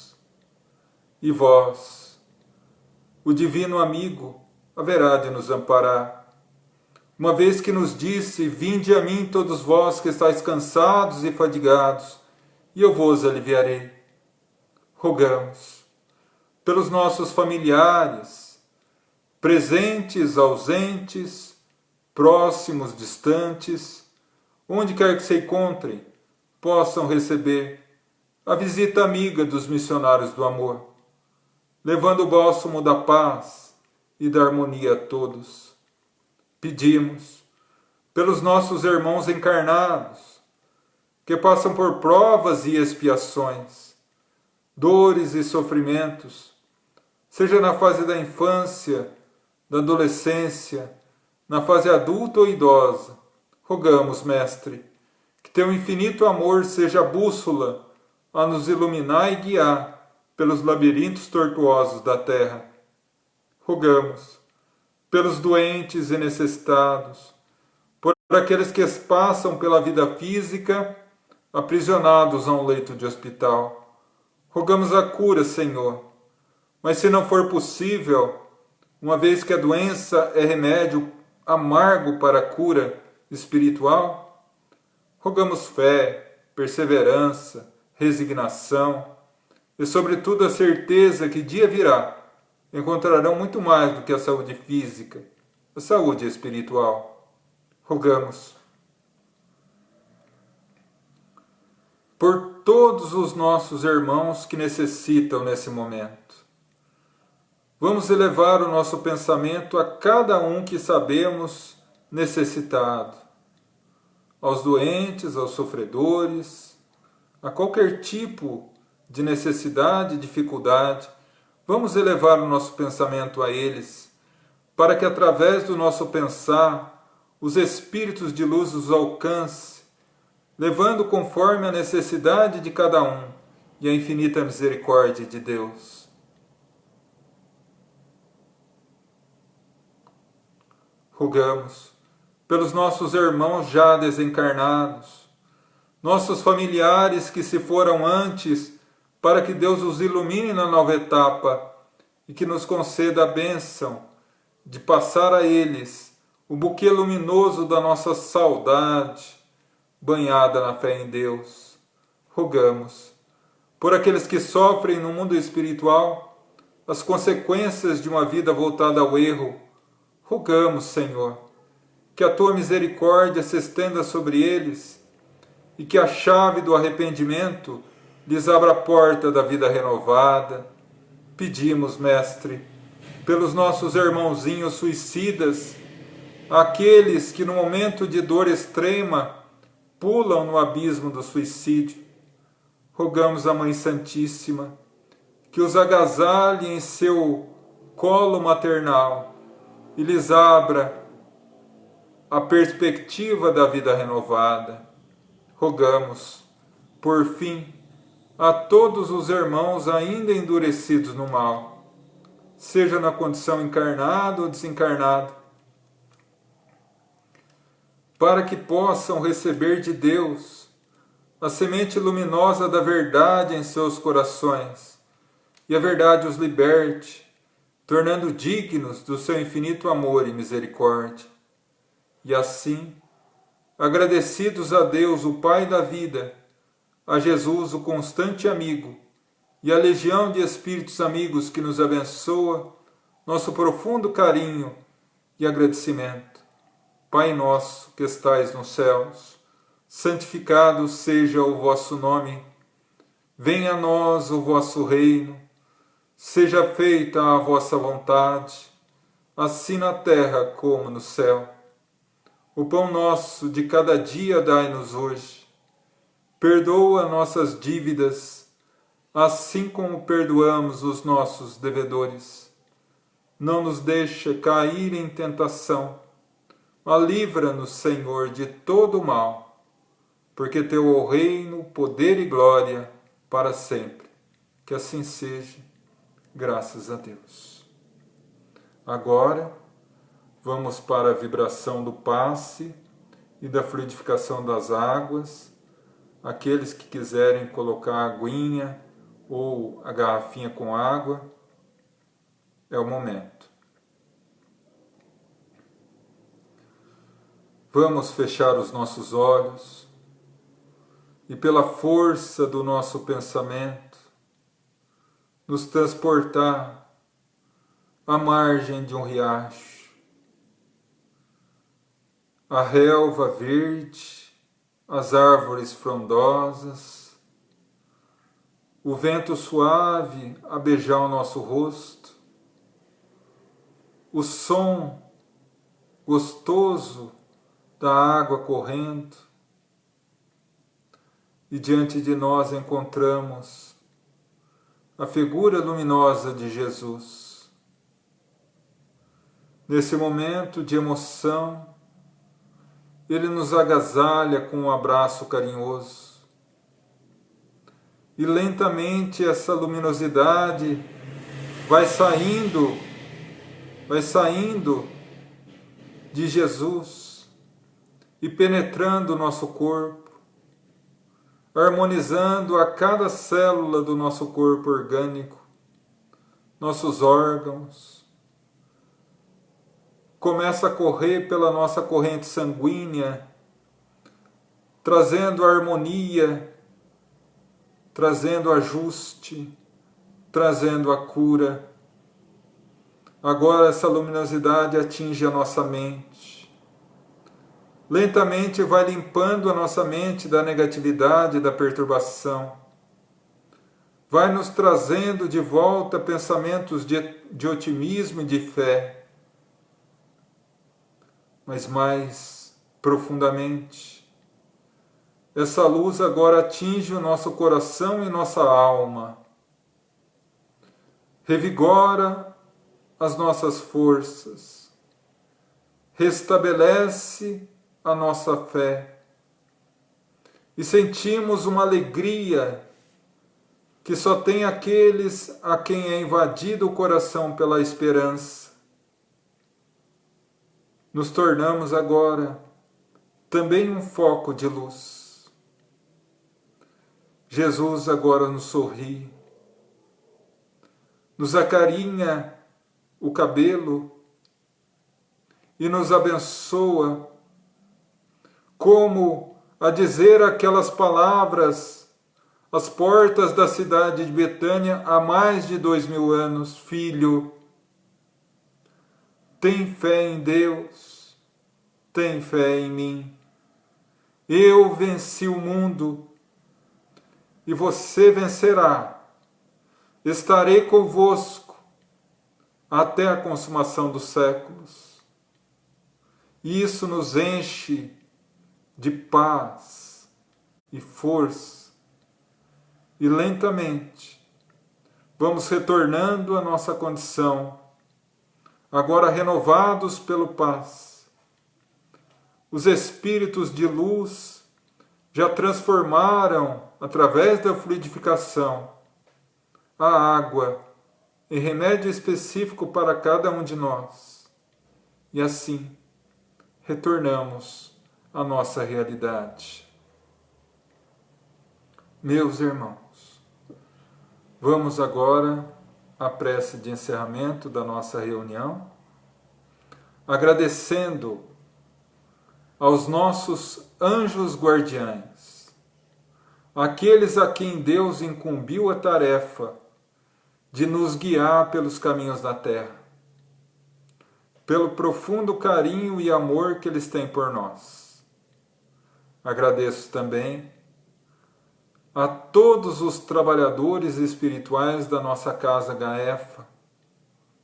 E vós, o divino amigo, haverá de nos amparar, uma vez que nos disse: vinde a mim todos vós que estáis cansados e fadigados, e eu vos aliviarei. Rogamos pelos nossos familiares, presentes, ausentes, próximos, distantes, onde quer que se encontrem, possam receber a visita amiga dos missionários do amor, levando o bálsamo da paz e da harmonia a todos. Pedimos pelos nossos irmãos encarnados, que passam por provas e expiações, dores e sofrimentos, seja na fase da infância, da adolescência, na fase adulta ou idosa. Rogamos, Mestre, que teu infinito amor seja a bússola a nos iluminar e guiar pelos labirintos tortuosos da terra. Rogamos pelos doentes e necessitados, por aqueles que passam pela vida física, aprisionados a um leito de hospital. Rogamos a cura, Senhor, mas se não for possível, uma vez que a doença é remédio amargo para a cura espiritual, rogamos fé, perseverança, resignação e, sobretudo, a certeza que dia virá encontrarão muito mais do que a saúde física, a saúde espiritual. Rogamos por todos os nossos irmãos que necessitam nesse momento. Vamos elevar o nosso pensamento a cada um que sabemos necessitado, aos doentes, aos sofredores, a qualquer tipo de necessidade e dificuldade, vamos elevar o nosso pensamento a eles, para que através do nosso pensar, os espíritos de luz os alcance, levando conforme a necessidade de cada um e a infinita misericórdia de Deus. Rogamos pelos nossos irmãos já desencarnados, nossos familiares que se foram antes, para que Deus os ilumine na nova etapa e que nos conceda a bênção de passar a eles o buquê luminoso da nossa saudade, banhada na fé em Deus. Rogamos por aqueles que sofrem no mundo espiritual as consequências de uma vida voltada ao erro. Rogamos, Senhor, que a Tua misericórdia se estenda sobre eles e que a chave do arrependimento lhes abra a porta da vida renovada. Pedimos, Mestre, pelos nossos irmãozinhos suicidas, aqueles que no momento de dor extrema pulam no abismo do suicídio. Rogamos à Mãe Santíssima que os agasalhe em seu colo maternal e lhes abra a perspectiva da vida renovada. Rogamos, por fim, a todos os irmãos ainda endurecidos no mal, seja na condição encarnada ou desencarnada, para que possam receber de Deus a semente luminosa da verdade em seus corações, e a verdade os liberte, tornando dignos do seu infinito amor e misericórdia. E assim, agradecidos a Deus, o Pai da vida, a Jesus, o constante amigo, e a legião de espíritos amigos que nos abençoa, nosso profundo carinho e agradecimento. Pai nosso que estais nos céus, santificado seja o vosso nome. Venha a nós o vosso reino. Seja feita a vossa vontade, assim na terra como no céu. O pão nosso de cada dia dai-nos hoje. Perdoa nossas dívidas, assim como perdoamos os nossos devedores. Não nos deixa cair em tentação, mas livra-nos, Senhor, de todo o mal, porque Teu é o reino, poder e glória para sempre. Que assim seja, graças a Deus. Agora, vamos para a vibração do passe e da fluidificação das águas. Aqueles que quiserem colocar a aguinha ou a garrafinha com água, é o momento. Vamos fechar os nossos olhos e, pela força do nosso pensamento, nos transportar à margem de um riacho, a relva verde, as árvores frondosas, o vento suave a beijar o nosso rosto, o som gostoso da água correndo, e diante de nós encontramos a figura luminosa de Jesus. Nesse momento de emoção, Ele nos agasalha com um abraço carinhoso. E lentamente essa luminosidade vai saindo de Jesus e penetrando o nosso corpo, harmonizando a cada célula do nosso corpo orgânico, nossos órgãos. Começa a correr pela nossa corrente sanguínea, trazendo harmonia, trazendo ajuste, trazendo a cura. Agora essa luminosidade atinge a nossa mente. Lentamente vai limpando a nossa mente da negatividade e da perturbação. Vai nos trazendo de volta pensamentos de otimismo e de fé. Mas mais profundamente, essa luz agora atinge o nosso coração e nossa alma, revigora as nossas forças, restabelece a nossa fé e sentimos uma alegria que só tem aqueles a quem é invadido o coração pela esperança. Nos tornamos agora também um foco de luz. Jesus agora nos sorri, nos acarinha o cabelo e nos abençoa, como a dizer aquelas palavras às portas da cidade de Betânia há mais de 2000 anos: Filho, tem fé em Deus, tem fé em mim. Eu venci o mundo e você vencerá. Estarei convosco até a consumação dos séculos. Isso nos enche de paz e força. E lentamente vamos retornando à nossa condição, agora renovados pelo paz. Os espíritos de luz já transformaram, através da fluidificação, a água em remédio específico para cada um de nós. E assim, retornamos à nossa realidade. Meus irmãos, vamos agora à prece de encerramento da nossa reunião, agradecendo aos nossos anjos guardiães, aqueles a quem Deus incumbiu a tarefa de nos guiar pelos caminhos da terra, pelo profundo carinho e amor que eles têm por nós. Agradeço também a todos os trabalhadores espirituais da nossa Casa Gaefa,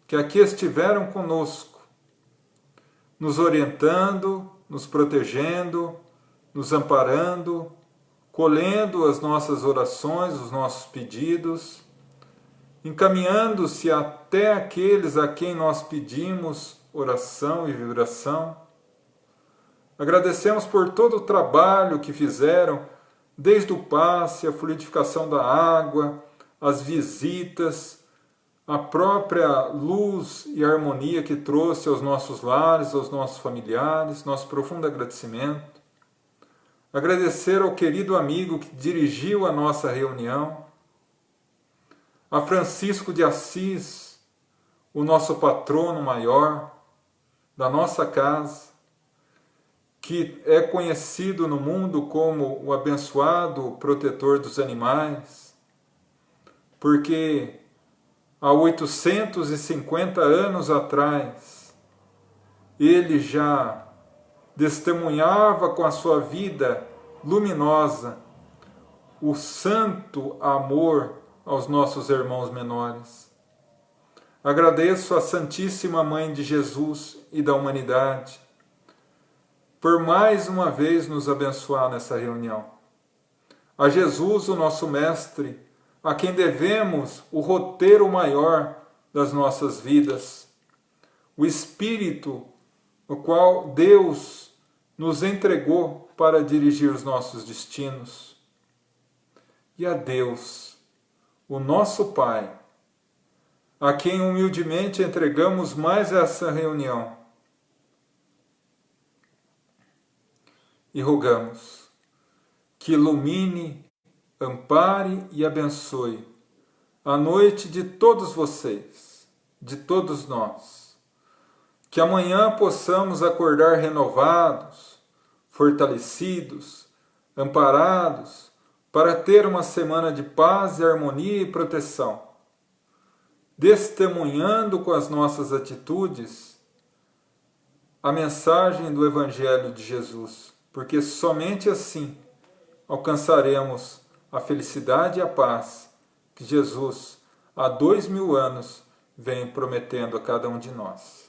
que aqui estiveram conosco, nos orientando, nos protegendo, nos amparando, colhendo as nossas orações, os nossos pedidos, encaminhando-se até aqueles a quem nós pedimos oração e vibração. Agradecemos por todo o trabalho que fizeram, desde o passe, a fluidificação da água, as visitas, a própria luz e harmonia que trouxe aos nossos lares, aos nossos familiares. Nosso profundo agradecimento. Agradecer ao querido amigo que dirigiu a nossa reunião, a Francisco de Assis, o nosso patrono maior da nossa casa, que é conhecido no mundo como o abençoado protetor dos animais, porque há 850 anos atrás ele já testemunhava com a sua vida luminosa o santo amor aos nossos irmãos menores. Agradeço à Santíssima Mãe de Jesus e da humanidade por mais uma vez nos abençoar nessa reunião. A Jesus, o nosso Mestre, a quem devemos o roteiro maior das nossas vidas, o Espírito, o qual Deus nos entregou para dirigir os nossos destinos. E a Deus, o nosso Pai, a quem humildemente entregamos mais essa reunião. E rogamos que ilumine, ampare e abençoe a noite de todos vocês, de todos nós. Que amanhã possamos acordar renovados, fortalecidos, amparados, para ter uma semana de paz, harmonia e proteção, testemunhando com as nossas atitudes a mensagem do Evangelho de Jesus, porque somente assim alcançaremos a felicidade e a paz que Jesus, há 2000 anos, vem prometendo a cada um de nós.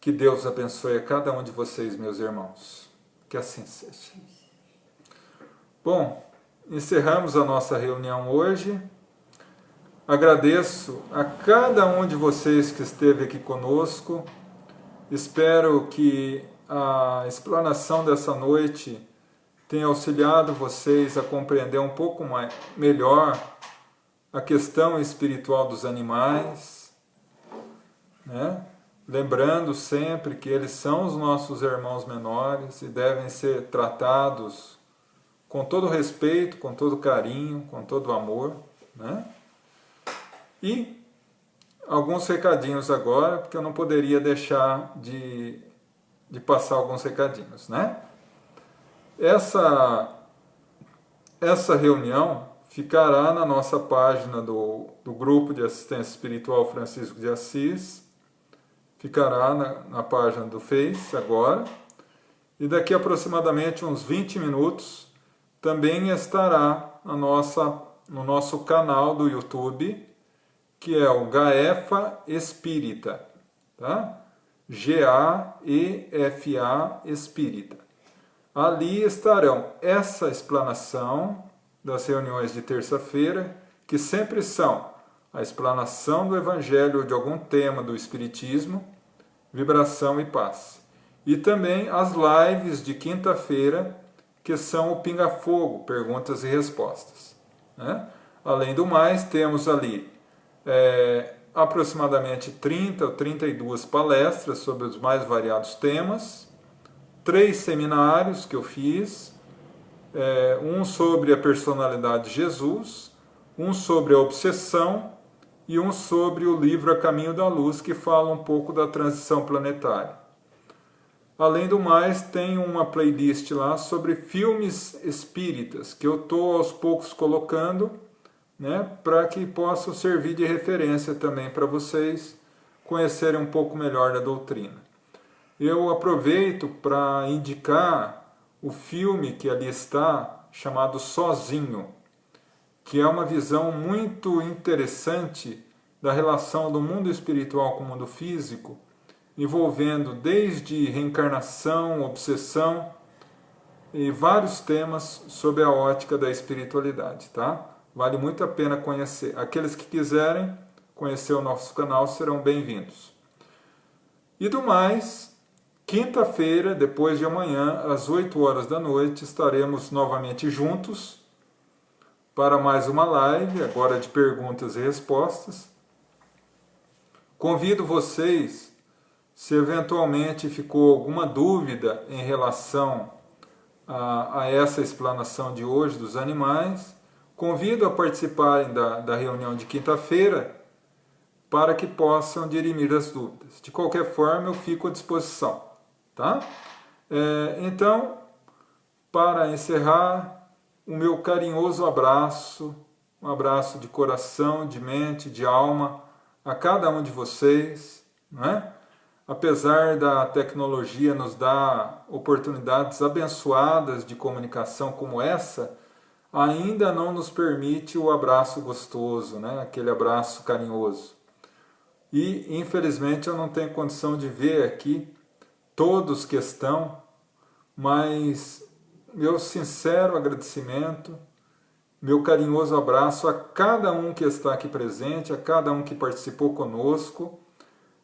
Que Deus abençoe a cada um de vocês, meus irmãos. Que assim seja. Bom, encerramos a nossa reunião hoje. Agradeço a cada um de vocês que esteve aqui conosco. Espero que a explanação dessa noite tenha auxiliado vocês a compreender um pouco melhor a questão espiritual dos animais, né? Lembrando sempre que eles são os nossos irmãos menores e devem ser tratados com todo respeito, com todo carinho, com todo amor, né? E alguns recadinhos agora, porque eu não poderia deixar de passar alguns recadinhos, né? Essa reunião ficará na nossa página do Grupo de Assistência Espiritual Francisco de Assis, ficará na página do Face agora, e daqui a aproximadamente uns 20 minutos também estará no nosso canal do YouTube, que é o Gaefa Espírita, tá? G-A-E-F-A Espírita. Ali estarão essa explanação das reuniões de terça-feira, que sempre são a explanação do Evangelho ou de algum tema do Espiritismo, vibração e paz. E também as lives de quinta-feira, que são o Pinga Fogo, perguntas e respostas, né? Além do mais, temos ali aproximadamente 30 ou 32 palestras sobre os mais variados temas, 3 seminários que eu fiz, um sobre a personalidade de Jesus, um sobre a obsessão e um sobre o livro A Caminho da Luz, que fala um pouco da transição planetária. Além do mais, tem uma playlist lá sobre filmes espíritas, que eu estou aos poucos colocando, né, para que possam servir de referência também para vocês conhecerem um pouco melhor da doutrina. Eu aproveito para indicar o filme que ali está, chamado Sozinho, que é uma visão muito interessante da relação do mundo espiritual com o mundo físico, envolvendo desde reencarnação, obsessão e vários temas sob a ótica da espiritualidade, tá? Vale muito a pena conhecer. Aqueles que quiserem conhecer o nosso canal serão bem-vindos. E do mais, quinta-feira, depois de amanhã, às 8 horas da noite, estaremos novamente juntos para mais uma live, agora de perguntas e respostas. Convido vocês, se eventualmente ficou alguma dúvida em relação a essa explanação de hoje dos animais, convido a participarem da reunião de quinta-feira para que possam dirimir as dúvidas. De qualquer forma, eu fico à disposição, tá? Então, para encerrar, o meu carinhoso abraço, um abraço de coração, de mente, de alma, a cada um de vocês, né? Apesar da tecnologia nos dar oportunidades abençoadas de comunicação como essa, ainda não nos permite o abraço gostoso, né? Aquele abraço carinhoso. E, infelizmente, eu não tenho condição de ver aqui todos que estão, mas meu sincero agradecimento, meu carinhoso abraço a cada um que está aqui presente, a cada um que participou conosco,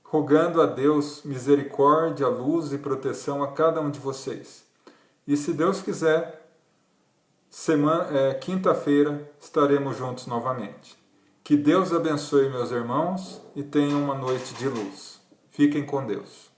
rogando a Deus misericórdia, luz e proteção a cada um de vocês. E se Deus quiser, quinta-feira estaremos juntos novamente. Que Deus abençoe meus irmãos e tenham uma noite de luz. Fiquem com Deus.